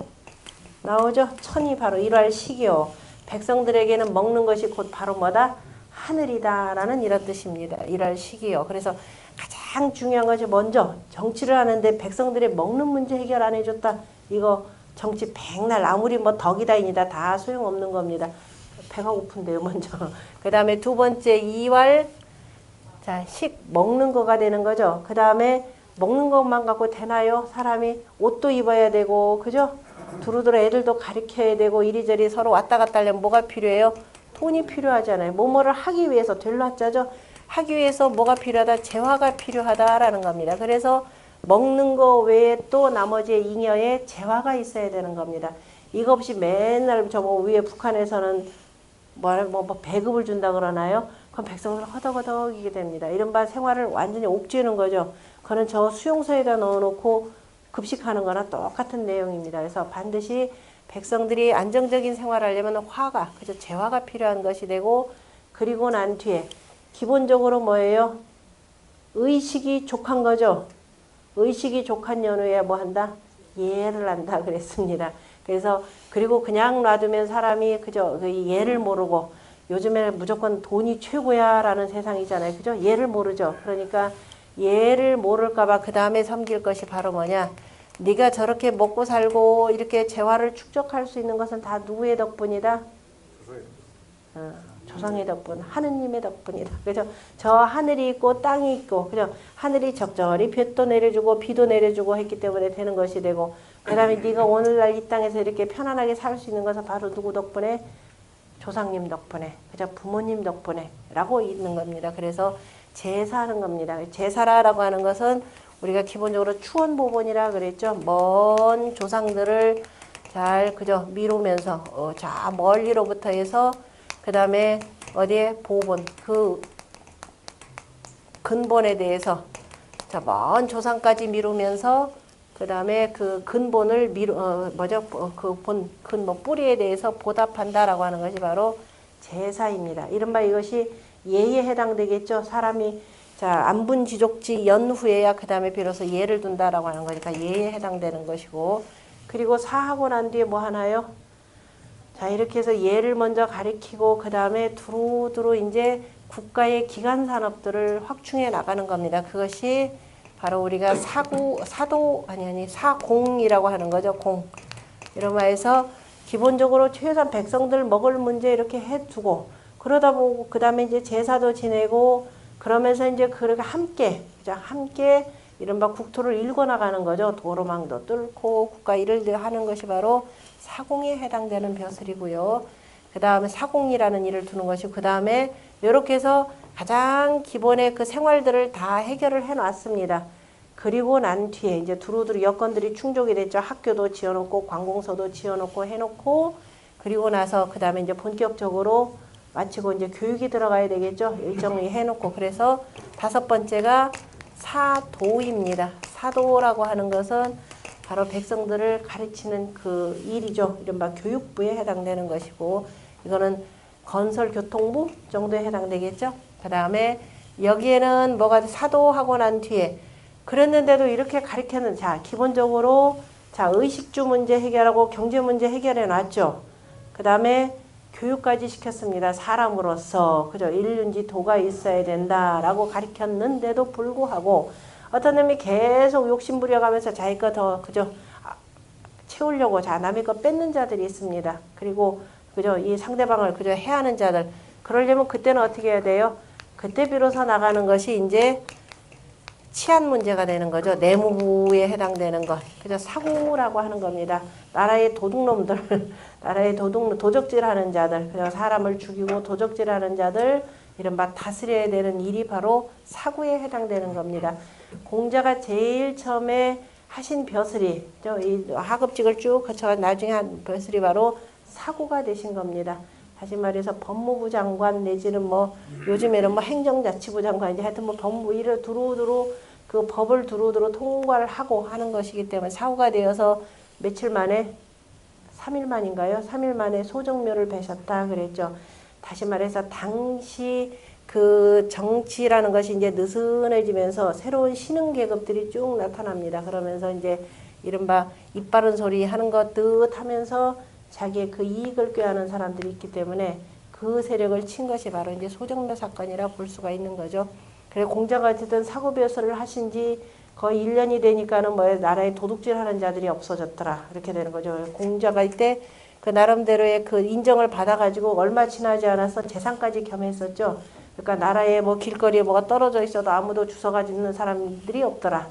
Speaker 1: 나오죠. 천이 바로 일활 식이요. 백성들에게는 먹는 것이 곧 바로 뭐다? 하늘이다 라는 이런 뜻입니다. 일활 식이요. 그래서 가장 중요한 것이 먼저 정치를 하는데 백성들의 먹는 문제 해결 안 해줬다. 이거 정치 백날 아무리 뭐 덕이다인이다 다 소용없는 겁니다. 배가 고픈데요 먼저. 그 다음에 두 번째 이활, 자, 식 먹는 거가 되는 거죠. 그 다음에 먹는 것만 갖고 되나요? 사람이 옷도 입어야 되고 그죠? 두루두루 애들도 가르쳐야 되고 이리저리 서로 왔다 갔다 하려면 뭐가 필요해요? 돈이 필요하잖아요. 뭐뭐를 하기 위해서 될라짜죠. 하기 위해서 뭐가 필요하다? 재화가 필요하다라는 겁니다. 그래서 먹는 거 외에 또 나머지 잉여에 재화가 있어야 되는 겁니다. 이거 없이 맨날 저 뭐 위에 북한에서는 뭐 배급을 준다 그러나요? 그럼 백성들 허덕허덕이게 됩니다. 이른바 생활을 완전히 옥죄는 거죠. 그거는 저 수용소에다 넣어놓고 급식하는 거나 똑같은 내용입니다. 그래서 반드시 백성들이 안정적인 생활을 하려면 화가, 그죠? 재화가 필요한 것이 되고, 그리고 난 뒤에 기본적으로 뭐예요? 의식이 족한 거죠. 의식이 족한 연후에 뭐 한다? 예를 한다 그랬습니다. 그래서 그리고 그냥 놔두면 사람이 그저 그 예를 모르고 요즘에 무조건 돈이 최고야 라는 세상이잖아요. 그죠? 예를 모르죠. 그러니까 예를 모를까봐 그 다음에 섬길 것이 바로 뭐냐? 네가 저렇게 먹고 살고 이렇게 재화를 축적할 수 있는 것은 다 누구의 덕분이다? 조상의 덕분, 하느님의 덕분이다. 그죠? 저 하늘이 있고 땅이 있고, 그죠? 하늘이 적절히 볕도 내려주고 비도 내려주고 했기 때문에 되는 것이 되고, 그 다음에 네가 오늘날 이 땅에서 이렇게 편안하게 살 수 있는 것은 바로 누구 덕분에? 조상님 덕분에, 그죠? 부모님 덕분에 라고 있는 겁니다. 그래서 제사하는 겁니다. 제사라고 하는 것은 우리가 기본적으로 추원보본이라 그랬죠. 먼 조상들을 잘 그죠 미루면서 자 멀리로부터 해서 그 다음에 어디에 보본 그 근본에 대해서 자 먼 조상까지 미루면서 그 다음에 그 근본을 근본 뿌리에 대해서 보답한다라고 하는 것이 바로 제사입니다. 이른바 이것이 예에 해당되겠죠. 사람이 자 안분지족지 연후에야 그 다음에 비로소 예를 둔다라고 하는 거니까 예에 해당되는 것이고 그리고 사하고 난 뒤에 뭐 하나요? 자 이렇게 해서 예를 먼저 가리키고 그 다음에 두루두루 이제 국가의 기간 산업들을 확충해 나가는 겁니다. 그것이 바로 우리가 사공이라고 하는 거죠. 공. 이러면서 기본적으로 최소한 백성들 먹을 문제 이렇게 해두고 그러다 보고 그 다음에 이제 제사도 지내고 그러면서 이제 그렇게 함께 이른바 국토를 일궈나가는 거죠. 도로망도 뚫고 국가 일을 하는 것이 바로 사공에 해당되는 벼슬이고요. 그 다음에 사공이라는 일을 두는 것이고 그 다음에 이렇게 해서 가장 기본의 그 생활들을 다 해결을 해놨습니다. 그리고 난 뒤에 이제 두루두루 여건들이 충족이 됐죠. 학교도 지어놓고 관공서도 지어놓고 해놓고 그리고 나서 그 다음에 이제 본격적으로 마치고 이제 교육이 들어가야 되겠죠. 일정히 해놓고 그래서 다섯 번째가 사도입니다. 사도라고 하는 것은 바로 백성들을 가르치는 그 일이죠. 이른바 교육부에 해당되는 것이고 이거는 건설교통부 정도에 해당되겠죠. 그 다음에 여기에는 뭐가 사도하고 난 뒤에 그랬는데도 이렇게 가르치는 자 기본적으로 자 의식주 문제 해결하고 경제 문제 해결해 놨죠. 그 다음에 교육까지 시켰습니다. 사람으로서 그죠 인륜지 도가 있어야 된다라고 가르쳤는데도 불구하고 어떤 놈이 계속 욕심 부려가면서 자기 거 더 그죠 채우려고 자 남의 거 뺏는 자들이 있습니다. 그리고 그죠 이 상대방을 그죠 해하는 자들 그러려면 그때는 어떻게 해야 돼요? 그때 비로소 나가는 것이 이제 치안 문제가 되는 거죠. 내무부에 해당되는 것. 그래서 사고라고 하는 겁니다. 나라의 도둑놈들, 나라의 도적질하는 자들, 그래서 사람을 죽이고 도적질하는 자들, 이른바 다스려야 되는 일이 바로 사고에 해당되는 겁니다. 공자가 제일 처음에 하신 벼슬이, 이 하급직을 쭉 거쳐 나중에 한 벼슬이 바로 사고가 되신 겁니다. 다시 말해서 법무부 장관 내지는 뭐 요즘에는 뭐 행정자치부 장관인지 하여튼 뭐 법무부 일을 두루두루 그 법을 두루두루 통과를 하고 하는 것이기 때문에 사고가 되어서 며칠 만에 3일 만인가요? 3일 만에 소정묘를 베셨다 그랬죠. 다시 말해서 당시 그 정치라는 것이 이제 느슨해지면서 새로운 신흥 계급들이 쭉 나타납니다. 그러면서 이제 이른바 입 바른 소리 하는 것 뜻하면서 자기의 그 이익을 꾀하는 사람들이 있기 때문에 그 세력을 친 것이 바로 이제 소정묘 사건이라 볼 수가 있는 거죠. 그래서 공자가 어쨌든 사고벼슬을 하신 지 거의 1년이 되니까는 뭐 나라에 도둑질하는 자들이 없어졌더라. 이렇게 되는 거죠. 공자가 이때 그 나름대로의 그 인정을 받아가지고 얼마 지나지 않아서 재산까지 겸했었죠. 그러니까 나라에 뭐 길거리에 뭐가 떨어져 있어도 아무도 주워가지는 사람들이 없더라.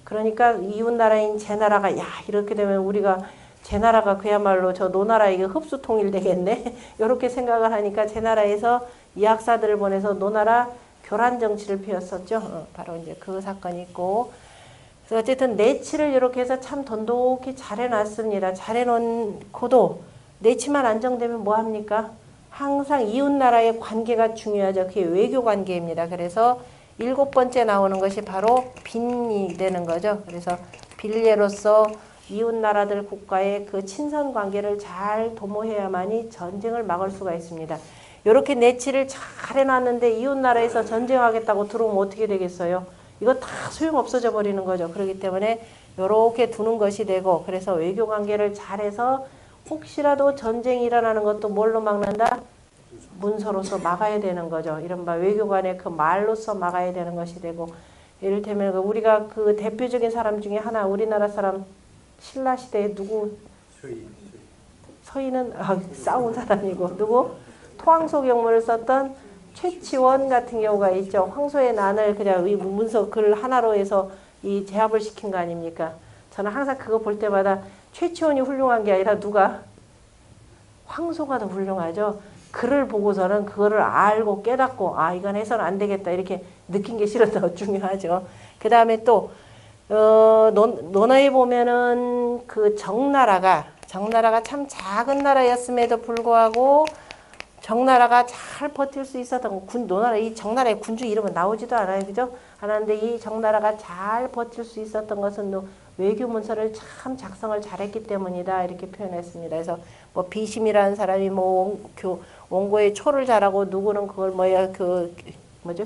Speaker 1: 그러니까 이웃 나라인 제 나라가 야 이렇게 되면 우리가 제 나라가 그야말로 저 노나라에게 흡수 통일되겠네. 이렇게 생각을 하니까 제 나라에서 이학사들을 보내서 노나라 교란 정치를 피웠었죠. 바로 이제 그 사건이 있고. 그래서 어쨌든 내치를 이렇게 해서 참 돈독히 잘 해놨습니다. 잘 해놓고도 내치만 안정되면 뭐합니까? 항상 이웃 나라의 관계가 중요하죠. 그게 외교 관계입니다. 그래서 7번째 나오는 것이 바로 빈이 되는 거죠. 그래서 빌례로서 이웃 나라들 국가의 그 친선 관계를 잘 도모해야만이 전쟁을 막을 수가 있습니다. 이렇게 내치를 잘 해놨는데 이웃 나라에서 전쟁하겠다고 들어오면 어떻게 되겠어요? 이거 다 소용 없어져 버리는 거죠. 그렇기 때문에 이렇게 두는 것이 되고 그래서 외교 관계를 잘해서 혹시라도 전쟁이 일어나는 것도 뭘로 막는다? 문서로서 막아야 되는 거죠. 이른바 외교관의 그 말로서 막아야 되는 것이 되고 이를테면 우리가 그 대표적인 사람 중에 하나 우리나라 사람 신라 시대에 누구? 서희는 싸운 사람이고 누구? 토항소 경문을 썼던 최치원 같은 경우가 있죠. 황소의 난을 그냥 이 문서 글 하나로 해서 이 제압을 시킨 거 아닙니까? 저는 항상 그거 볼 때마다 최치원이 훌륭한 게 아니라 누가? 황소가 더 훌륭하죠. 글을 보고서는 그거를 알고 깨닫고 아 이건 해서는 안 되겠다 이렇게 느낀 게 실은 더 중요하죠. 그 다음에 또 논어에 보면은 그 정나라가 참 작은 나라였음에도 불구하고 정나라가 잘 버틸 수 있었던 이 정나라의 군주 이름은 나오지도 않아요. 그죠? 하는데 이 정나라가 잘 버틸 수 있었던 것은 외교 문서를 참 작성을 잘했기 때문이다. 이렇게 표현했습니다. 그래서 뭐 비심이라는 사람이 뭐 원고의 초를 잘하고 누구는 그걸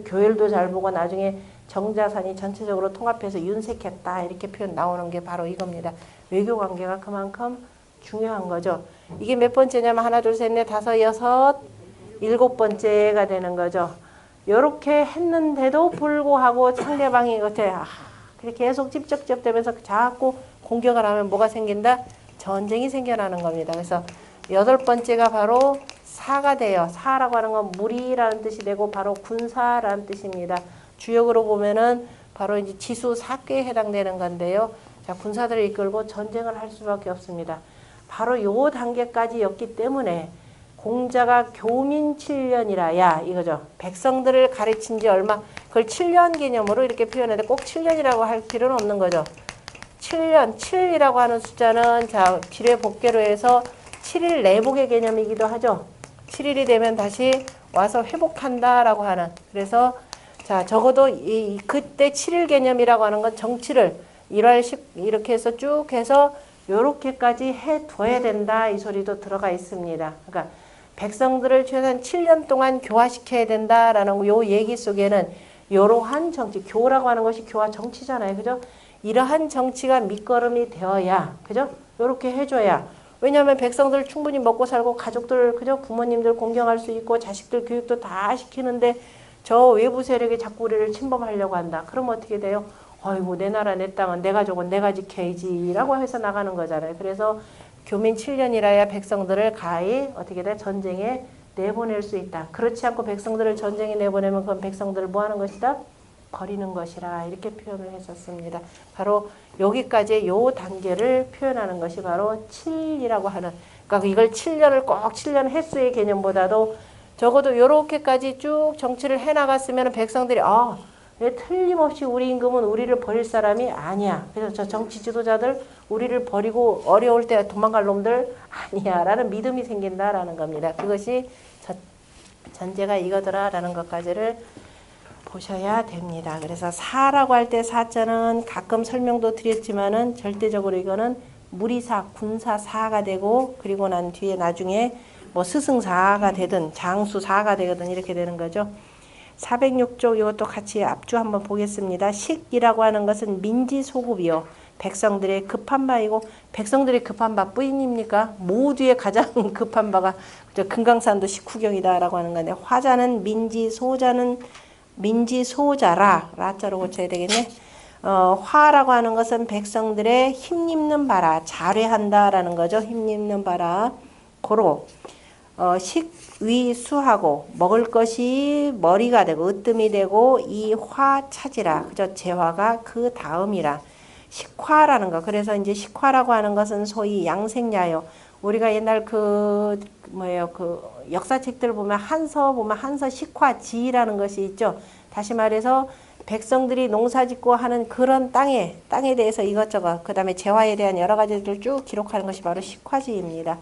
Speaker 1: 교열도 잘 보고 나중에 정자산이 전체적으로 통합해서 윤색했다. 이렇게 표현 나오는 게 바로 이겁니다. 외교 관계가 그만큼 중요한 거죠. 이게 몇 번째냐면 하나, 둘, 셋, 넷, 다섯, 여섯, 7번째가 되는 거죠. 이렇게 했는데도 불구하고 상대방이 그렇게 계속 찝쩍찝쩍되면서 자꾸 공격을 하면 뭐가 생긴다? 전쟁이 생겨나는 겁니다. 그래서 8번째가 바로 사가 돼요. 사라고 하는 건 무리라는 뜻이 되고 바로 군사라는 뜻입니다. 주역으로 보면은 바로 이제 지수 사괴에 해당되는 건데요. 자, 군사들을 이끌고 전쟁을 할 수밖에 없습니다. 바로 요 단계까지였기 때문에 공자가 교민 7년이라 야 이거죠. 백성들을 가르친 지 얼마 그걸 7년 개념으로 이렇게 표현했는데 꼭 7년이라고 할 필요는 없는 거죠. 7년 7이라고 하는 숫자는 자 비례 복계로 해서 7일 내복의 개념이기도 하죠. 7일이 되면 다시 와서 회복한다라고 하는 그래서 자 적어도 그때 7일 개념이라고 하는 건 정치를 1월씩 이렇게 해서 쭉 해서 요렇게까지 해둬야 된다 이 소리도 들어가 있습니다. 그러니까 백성들을 최소한 7년 동안 교화시켜야 된다라는 요 얘기 속에는 이러한 정치, 교라고 하는 것이 교화 정치잖아요. 그죠? 이러한 정치가 밑거름이 되어야, 그죠? 요렇게 해줘야. 왜냐하면 백성들 충분히 먹고 살고 가족들, 그죠? 부모님들 공경할 수 있고 자식들 교육도 다 시키는데 저 외부 세력이 자꾸 우리를 침범하려고 한다. 그럼 어떻게 돼요? 어이구 내 나라 내 땅은 내 가족은 내가 지켜야지 라고 해서 나가는 거잖아요. 그래서 교민 7년이라야 백성들을 가히 어떻게 돼? 전쟁에 내보낼 수 있다. 그렇지 않고 백성들을 전쟁에 내보내면 그건 백성들을 뭐 하는 것이다? 버리는 것이라 이렇게 표현을 했었습니다. 바로 여기까지 요 단계를 표현하는 것이 바로 7이라고 하는, 그러니까 이걸 7년을 꼭 7년 횟수의 개념보다도 적어도 요렇게까지 쭉 정치를 해나갔으면 백성들이 왜 틀림없이 우리 임금은 우리를 버릴 사람이 아니야. 그래서 저 정치 지도자들 우리를 버리고 어려울 때 도망갈 놈들 아니야 라는 믿음이 생긴다라는 겁니다. 그것이 전제가 이거더라라는 것까지를 보셔야 됩니다. 그래서 사라고 할 때 사자는 가끔 설명도 드렸지만은 절대적으로 이거는 무리사, 군사사가 되고, 그리고 난 뒤에 나중에 뭐 스승사가 되든 장수사가 되든 이렇게 되는 거죠. 406쪽 이것도 같이 앞주 한번 보겠습니다. 식이라고 하는 것은 민지소급이요. 백성들의 급한 바이고, 백성들의 급한 바 뿐입니까? 모두의 가장 급한 바가 금강산도 식후경이다라고 하는 건데, 화자는 민지소자는 민지소자라, 라자로 고쳐야 되겠네. 화라고 하는 것은 백성들의 힘입는 바라, 자뢰한다라는 거죠. 힘입는 바라. 고로 식위수하고 먹을 것이 머리가 되고 으뜸이 되고 이 화 차지라. 그죠? 재화가 그 다음이라. 식화라는 거. 그래서 이제 식화라고 하는 것은 소위 양생야요. 우리가 옛날 그 역사책들 보면 한서 보면 한서 식화지라는 것이 있죠. 다시 말해서 백성들이 농사짓고 하는 그런 땅에 대해서 이것저것, 그 다음에 재화에 대한 여러 가지들을 쭉 기록하는 것이 바로 식화지입니다.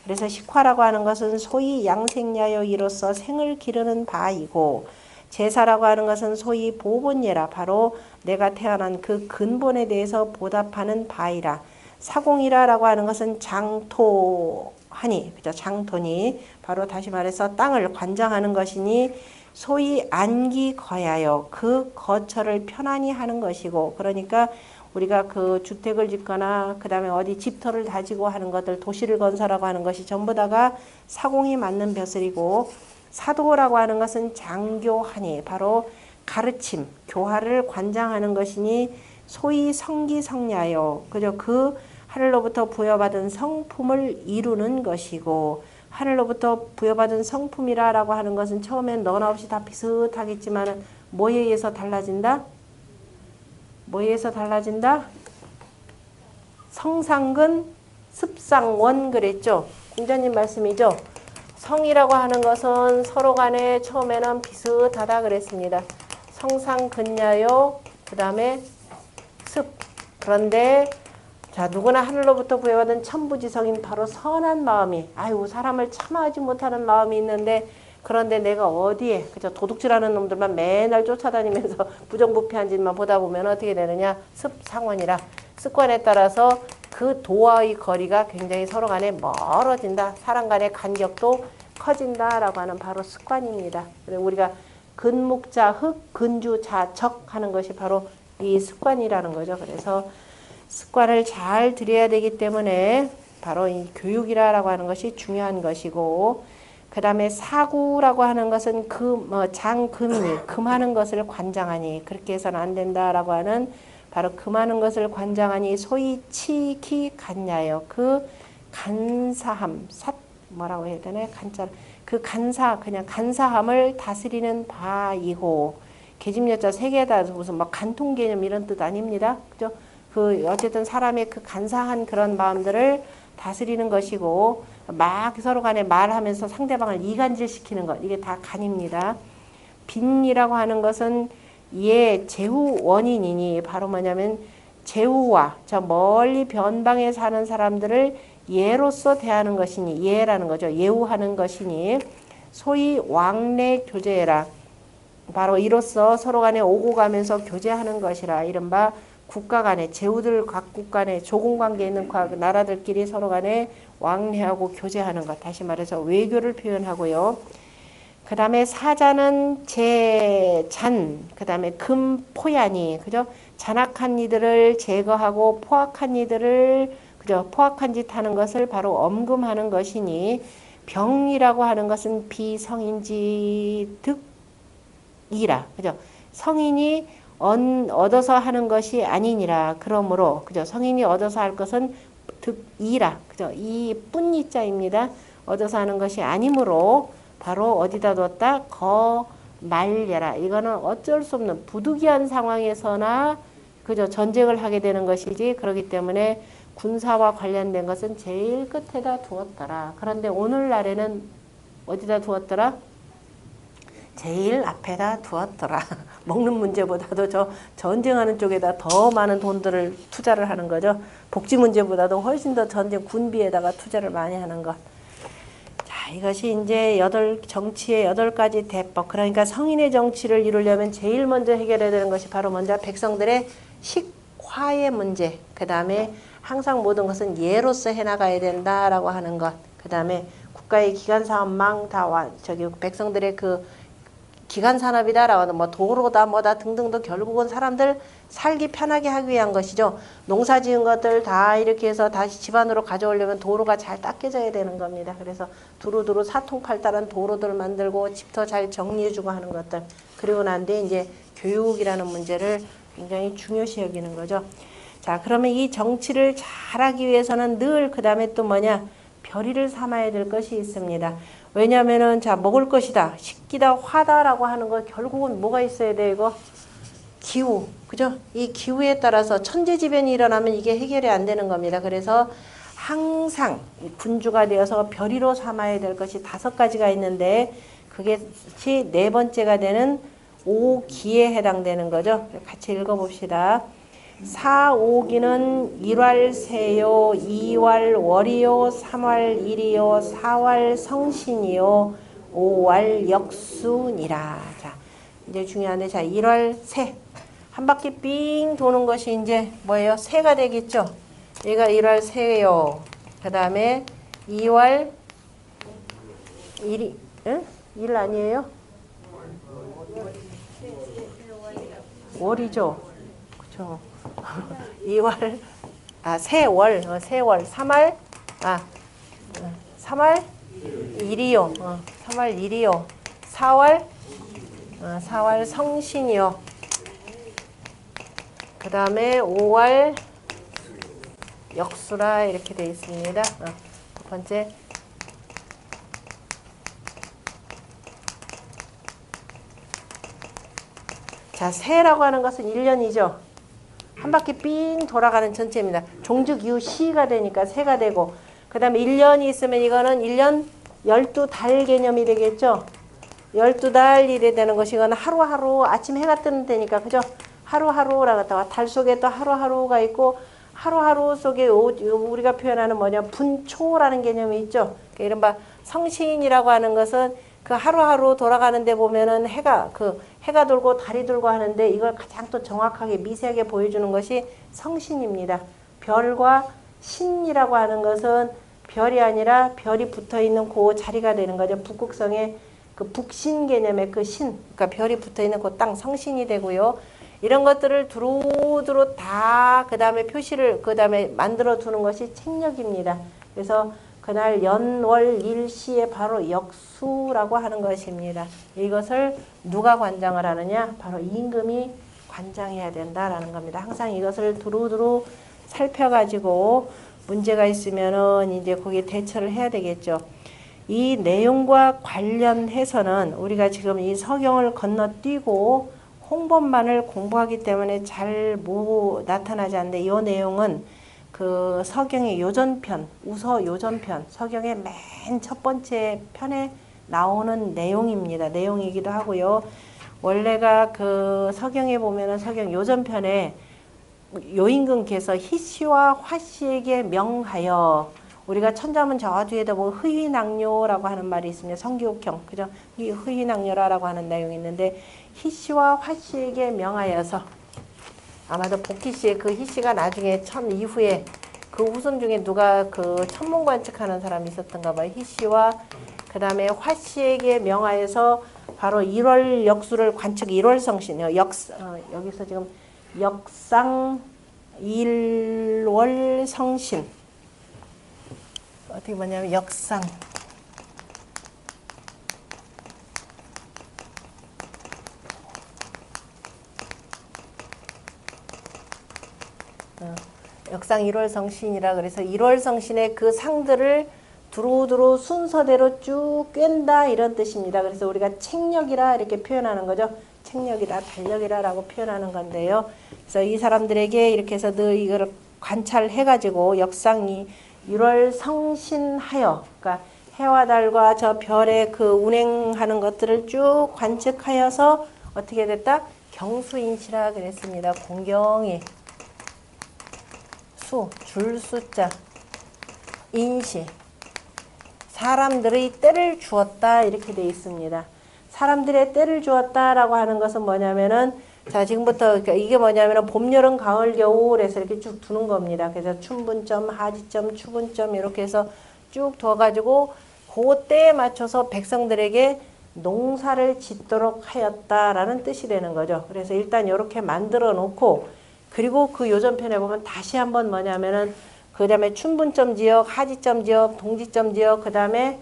Speaker 1: 그래서 식화라고 하는 것은 소위 양생야요 이로써 생을 기르는 바이고, 제사라고 하는 것은 소위 보본예라, 바로 내가 태어난 그 근본에 대해서 보답하는 바이라. 사공이라고 하는 것은 장토하니, 그죠? 장토니 바로 다시 말해서 땅을 관장하는 것이니 소위 안기거야요, 그 거처를 편안히 하는 것이고, 그러니까 우리가 그 주택을 짓거나 그 다음에 어디 집터를 다지고 하는 것들, 도시를 건설하고 하는 것이 전부 다가 사공이 맞는 벼슬이고, 사도라고 하는 것은 장교하니 바로 가르침, 교화를 관장하는 것이니 소위 성기성야요, 그죠? 그 하늘로부터 부여받은 성품을 이루는 것이고, 하늘로부터 부여받은 성품이라고 하는 것은 처음엔 너나 없이 다 비슷하겠지만 뭐에 의해서 달라진다? 뭐에 의해서 달라진다? 성상근 습상원 그랬죠? 공자님 말씀이죠? 성이라고 하는 것은 서로 간에 처음에는 비슷하다 그랬습니다. 성상근야요, 그 다음에 습. 그런데 자, 누구나 하늘로부터 부여받은 천부지성인 바로 선한 마음이, 아유 사람을 참아하지 못하는 마음이 있는데, 그런데 내가 어디에, 그죠? 도둑질하는 놈들만 맨날 쫓아다니면서 부정부패한 짓만 보다 보면 어떻게 되느냐? 습상원이라. 습관에 따라서 그 도와의 거리가 굉장히 서로 간에 멀어진다. 사람 간의 간격도 커진다라고 하는 바로 습관입니다. 그래서 우리가 근묵자 흑, 근주자 적 하는 것이 바로 이 습관이라는 거죠. 그래서 습관을 잘 들여야 되기 때문에 바로 이 교육이라고 하는 것이 중요한 것이고, 그 다음에 사구라고 하는 것은 장금이 금하는 것을 관장하니, 그렇게 해서는 안 된다라고 하는 바로 금하는 것을 관장하니 소위 치기 간야요. 그 간사함, 뭐라고 해야 되나? 그 그냥 간사함을 다스리는 바이고, 계집여자 세 개다 무슨 막 간통 개념 이런 뜻 아닙니다. 그죠? 어쨌든 사람의 그 간사한 그런 마음들을 다스리는 것이고, 막 서로 간에 말하면서 상대방을 이간질시키는 것, 이게 다 간입니다. 빈이라고 하는 것은 제후 원인이니, 바로 뭐냐면 제후와 저 멀리 변방에 사는 사람들을 예로서 대하는 것이니, 예라는 거죠. 예우하는 것이니 소위 왕래 교제라, 바로 이로써 서로 간에 오고 가면서 교제하는 것이라. 이른바 국가 간에, 제후들 각국 간에 조공관계에 있는 나라들끼리 서로 간에 왕래하고 교제하는 것, 다시 말해서 외교를 표현하고요. 그 다음에 사자는 제잔, 그 다음에 금포야니, 그죠? 잔악한 이들을 제거하고 포악한 이들을, 그죠? 포악한 짓 하는 것을 바로 엄금하는 것이니, 병이라고 하는 것은 비성인지 득이라, 그죠? 성인이 얻어서 하는 것이 아니니라. 그러므로, 그죠? 성인이 얻어서 할 것은 득이라, 그죠? 이 뿐이자입니다. 얻어서 하는 것이 아니므로 바로 어디다 뒀다? 말려라. 이거는 어쩔 수 없는 부득이한 상황에서나 그저 전쟁을 하게 되는 것이지, 그렇기 때문에 군사와 관련된 것은 제일 끝에다 두었더라. 그런데 오늘날에는 어디다 두었더라? 제일 앞에다 두었더라. 먹는 문제보다도 저 전쟁하는 쪽에다 더 많은 돈들을 투자를 하는 거죠. 복지 문제보다도 훨씬 더 전쟁 군비에다가 투자를 많이 하는 것. 자, 이것이 이제 정치의 8가지 대법. 그러니까 성인의 정치를 이루려면 제일 먼저 해결해야 되는 것이 바로 먼저 백성들의 식화의 문제. 그 다음에 항상 모든 것은 예로서 해나가야 된다라고 하는 것. 그 다음에 국가의 기관사업망 백성들의 그 기간산업이다라고 뭐 도로다 뭐다 등등도 결국은 사람들 살기 편하게 하기 위한 것이죠. 농사 지은 것들 다 이렇게 해서 다시 집안으로 가져오려면 도로가 잘 닦여져야 되는 겁니다. 그래서 두루두루 사통팔달한 도로들 만들고 집터 잘 정리해주고 하는 것들. 그리고 난 뒤에 이제 교육이라는 문제를 굉장히 중요시 여기는 거죠. 자, 그러면 이 정치를 잘하기 위해서는 늘 그 다음에 또 뭐냐? 별의를 삼아야 될 것이 있습니다. 왜냐면은 자, 먹을 것이다, 식기다, 화다라고 하는 거 결국은 뭐가 있어야 돼, 이거? 기후. 그죠? 이 기후에 따라서 천재지변이 일어나면 이게 해결이 안 되는 겁니다. 그래서 항상 군주가 되어서 별의로 삼아야 될 것이 5가지가 있는데, 그것이 4번째가 되는 오기에 해당되는 거죠. 같이 읽어봅시다. 사오기는 1월 세요, 2월 월이요, 3월 일이요, 4월 성신이요, 5월 역순이라. 자, 이제 중요한데, 자, 1월 새. 한 바퀴 삥 도는 것이 이제 뭐예요? 새가 되겠죠? 얘가 1월 새요. 그 다음에 2월 일이, 응? 일 아니에요? 월이죠? 그쵸? 2월, 세월, 세월, 3월, 3월 1이요, 3월 1이요, 4월 성신이요, 그 다음에 5월 역수라 이렇게 되어 있습니다. 첫 번째. 자, 새라고 하는 것은 1년이죠. 한 바퀴 삥 돌아가는 전체입니다. 종즉 이후 시가 되니까 새가 되고, 그 다음에 1년이 있으면 이거는 1년 12달 개념이 되겠죠. 12달 이래 되는 것이, 이거는 하루하루 아침 해가 뜨는 때니까, 그죠? 하루하루라고 했다가 달 속에 또 하루하루가 있고, 하루하루 속에 우리가 표현하는 뭐냐, 분초라는 개념이 있죠. 이른바 성신이라고 하는 것은 그 하루하루 돌아가는데 보면은 해가 돌고 달이 돌고 하는데, 이걸 가장 또 정확하게 미세하게 보여주는 것이 성신입니다. 별과 신이라고 하는 것은 별이 아니라 별이 붙어 있는 그 자리가 되는 거죠. 북극성의 그 북신 개념의 그 신, 그러니까 별이 붙어 있는 그 땅, 성신이 되고요. 이런 것들을 두루두루 다 그 다음에 표시를 그 다음에 만들어 두는 것이 책력입니다. 그래서 그날 연월 일시에 바로 역수라고 하는 것입니다. 이것을 누가 관장을 하느냐? 바로 임금이 관장해야 된다라는 겁니다. 항상 이것을 두루두루 살펴가지고 문제가 있으면은 이제 거기에 대처를 해야 되겠죠. 이 내용과 관련해서는 우리가 지금 이 서경을 건너뛰고 홍법만을 공부하기 때문에 잘 나타나지 않는데, 이 내용은 그 서경의 요전편, 우서 요전편, 서경의 맨 첫 번째 편에 나오는 내용입니다. 내용이기도 하고요. 원래가 그 서경에 보면은 서경 요전편에 요임금께서 희씨와 화씨에게 명하여, 우리가 천자문 저 뒤에다 뭐 흐휘낭요라고 하는 말이 있습니다. 성교육형, 그죠? 이 흐휘낭요라고 하는 내용이 있는데, 희씨와 화씨에게 명하여서, 아마도 복희씨의 그 희씨가 나중에 이후에 그 후손 중에 누가 그 천문관측하는 사람이 있었던가 봐요. 희씨와 그 다음에 화씨에게 명하여서 바로 1월 역수를 관측, 1월 성신이요. 여기서 지금 역상 1월 성신. 어떻게 보냐면 역상. 역상 1월 성신이라 그래서 1월 성신의 그 상들을 두루두루 순서대로 쭉 꿰다 이런 뜻입니다. 그래서 우리가 책력이라 이렇게 표현하는 거죠. 책력이라 달력이라 라고 표현하는 건데요. 그래서 이 사람들에게 이렇게 해서 늘 이걸 관찰해가지고 역상이 1월 성신하여, 그러니까 해와 달과 저 별의 그 운행하는 것들을 쭉 관측하여서 어떻게 됐다? 경수인시라 그랬습니다. 공경이 수, 줄 숫자, 인시, 사람들의 때를 주었다 이렇게 돼 있습니다. 사람들의 때를 주었다라고 하는 것은 뭐냐면은 자 지금부터 이게 뭐냐면은 봄, 여름, 가을, 겨울에서 이렇게 쭉 두는 겁니다. 그래서 춘분점, 하지점, 추분점 이렇게 해서 쭉 두어가지고 그 때에 맞춰서 백성들에게 농사를 짓도록 하였다라는 뜻이 되는 거죠. 그래서 일단 이렇게 만들어 놓고 그리고 그 요전편에 보면 다시 한번 뭐냐면은 그 다음에 춘분점 지역, 하지점 지역, 동지점 지역, 그 다음에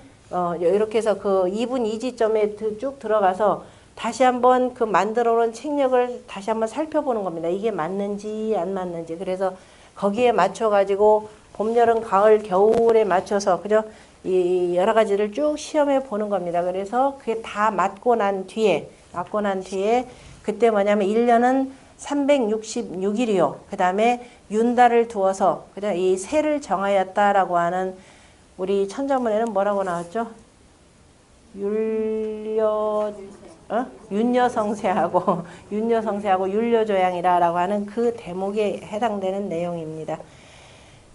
Speaker 1: 이렇게 해서 그 2분 2지점에 쭉 들어가서 다시 한번 그 만들어 놓은 책력을 다시 한번 살펴보는 겁니다. 이게 맞는지 안 맞는지. 그래서 거기에 맞춰 가지고 봄, 여름, 가을, 겨울에 맞춰서 그죠? 이 여러 가지를 쭉 시험해 보는 겁니다. 그래서 그게 다 맞고 난 뒤에 그때 뭐냐면 1년은 366일이요. 그 다음에 윤달을 두어서 그죠? 이 세를 정하였다라고 하는 우리 천자문에는 뭐라고 나왔죠? 윤여성세하고 율려조양이라고 하는 그 대목에 해당되는 내용입니다.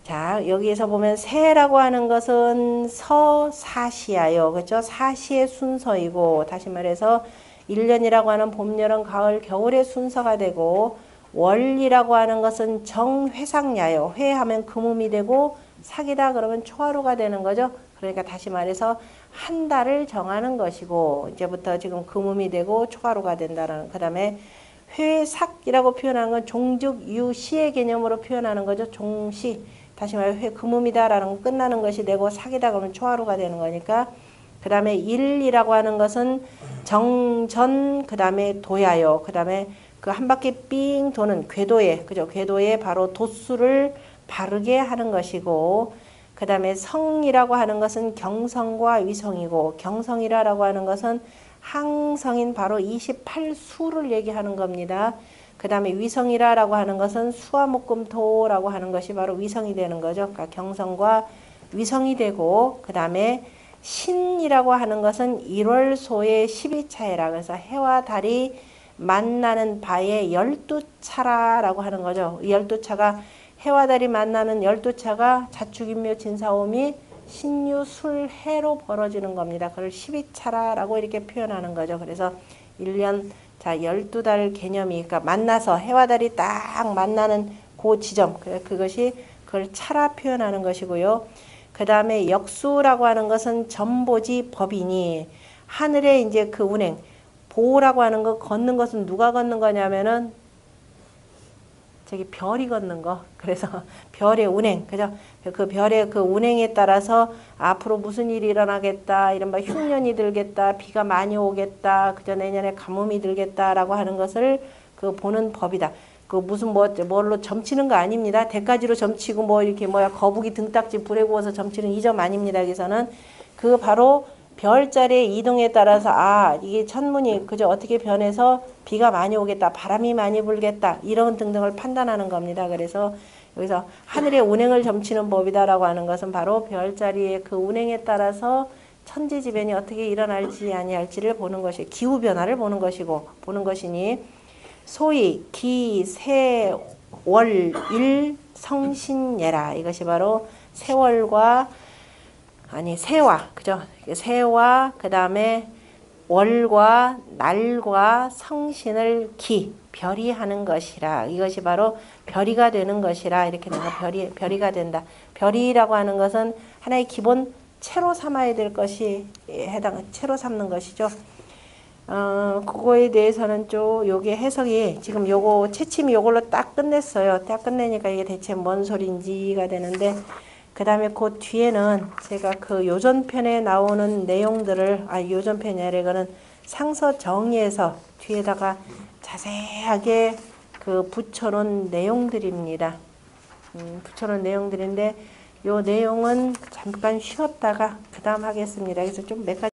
Speaker 1: 자, 여기에서 보면 세라고 하는 것은 서사시야요. 그렇죠? 사시의 순서이고 다시 말해서 1년이라고 하는 봄, 여름, 가을, 겨울의 순서가 되고 월이라고 하는 것은 정회상야요. 회하면 금음이 되고 사기다 그러면 초하루가 되는 거죠. 그러니까 다시 말해서 한 달을 정하는 것이고 이제부터 지금 금음이 되고 초하루가 된다라는 그 다음에 회삭이라고 표현하는 건 종즉유시의 개념으로 표현하는 거죠. 종시 다시 말해 금음이다라는 끝나는 것이 되고 사기다 그러면 초하루가 되는 거니까 그 다음에 일이라고 하는 것은 정전 그 다음에 도야요. 그 다음에 그 한 바퀴 삥 도는 궤도에 그죠? 궤도에 바로 도수를 바르게 하는 것이고 그 다음에 성이라고 하는 것은 경성과 위성이고 경성이라고 하는 것은 항성인 바로 28수를 얘기하는 겁니다. 그 다음에 위성이라고 하는 것은 수화목금토라고 하는 것이 바로 위성이 되는 거죠. 그러니까 경성과 위성이 되고 그 다음에 신이라고 하는 것은 1월소의 12차이라 그래서 해와 달이 만나는 바의 12차라고 하는 거죠. 12차가 해와 달이 만나는 12차가 자축인묘 진사오미 신유술해로 벌어지는 겁니다. 그걸 12차라고 이렇게 표현하는 거죠. 그래서 1년 자 12달 개념이 그러니까 만나서 해와 달이 딱 만나는 그 지점 그것이 그걸 차라 표현하는 것이고요. 그 다음에 역수라고 하는 것은 전보지 법이니 하늘에 이제 그 운행 보라고 하는 거 걷는 것은 누가 걷는 거냐면은 저기 별이 걷는 거. 그래서 별의 운행, 그죠? 그 별의 그 운행에 따라서 앞으로 무슨 일이 일어나겠다, 이런 막 흉년이 들겠다, 비가 많이 오겠다, 그저 내년에 가뭄이 들겠다라고 하는 것을 그 보는 법이다. 그 무슨 뭘로 점치는 거 아닙니다. 대가지로 점치고 뭐 이렇게 뭐야 거북이 등딱지 불에 구워서 점치는 이 점 아닙니다. 여기서는 그 바로 별자리의 이동에 따라서 이게 천문이 그저 어떻게 변해서 비가 많이 오겠다, 바람이 많이 불겠다 이런 등등을 판단하는 겁니다. 그래서 여기서 하늘의 운행을 점치는 법이다라고 하는 것은 바로 별자리의 그 운행에 따라서 천지지변이 어떻게 일어날지 아니할지를 보는 것이 기후 변화를 보는 것이니 소위 기, 세, 월, 일, 성신예라 이것이 바로 세월과 세와 그죠? 세와 그 다음에 월과 날과 성신을 별이 하는 것이라 이것이 바로 별이가 되는 것이라 이렇게 내가 별이가 된다. 별이라고 하는 것은 하나의 기본 채로 삼아야 될 것이 채로 삼는 것이죠. 그거에 대해서는 좀 요게 해석이 지금 요거 채침이 요걸로 딱 끝냈어요. 딱 끝내니까 이게 대체 뭔 소린지가 되는데 그 다음에 그 뒤에는 제가 그 요전편에 나오는 내용들을 요전편이 아니라 이거는 상서 정의에서 뒤에다가 자세하게 그 붙여놓은 내용들입니다. 붙여놓은 내용들인데 요 내용은 잠깐 쉬었다가 그 다음 하겠습니다. 그래서 좀 몇 가지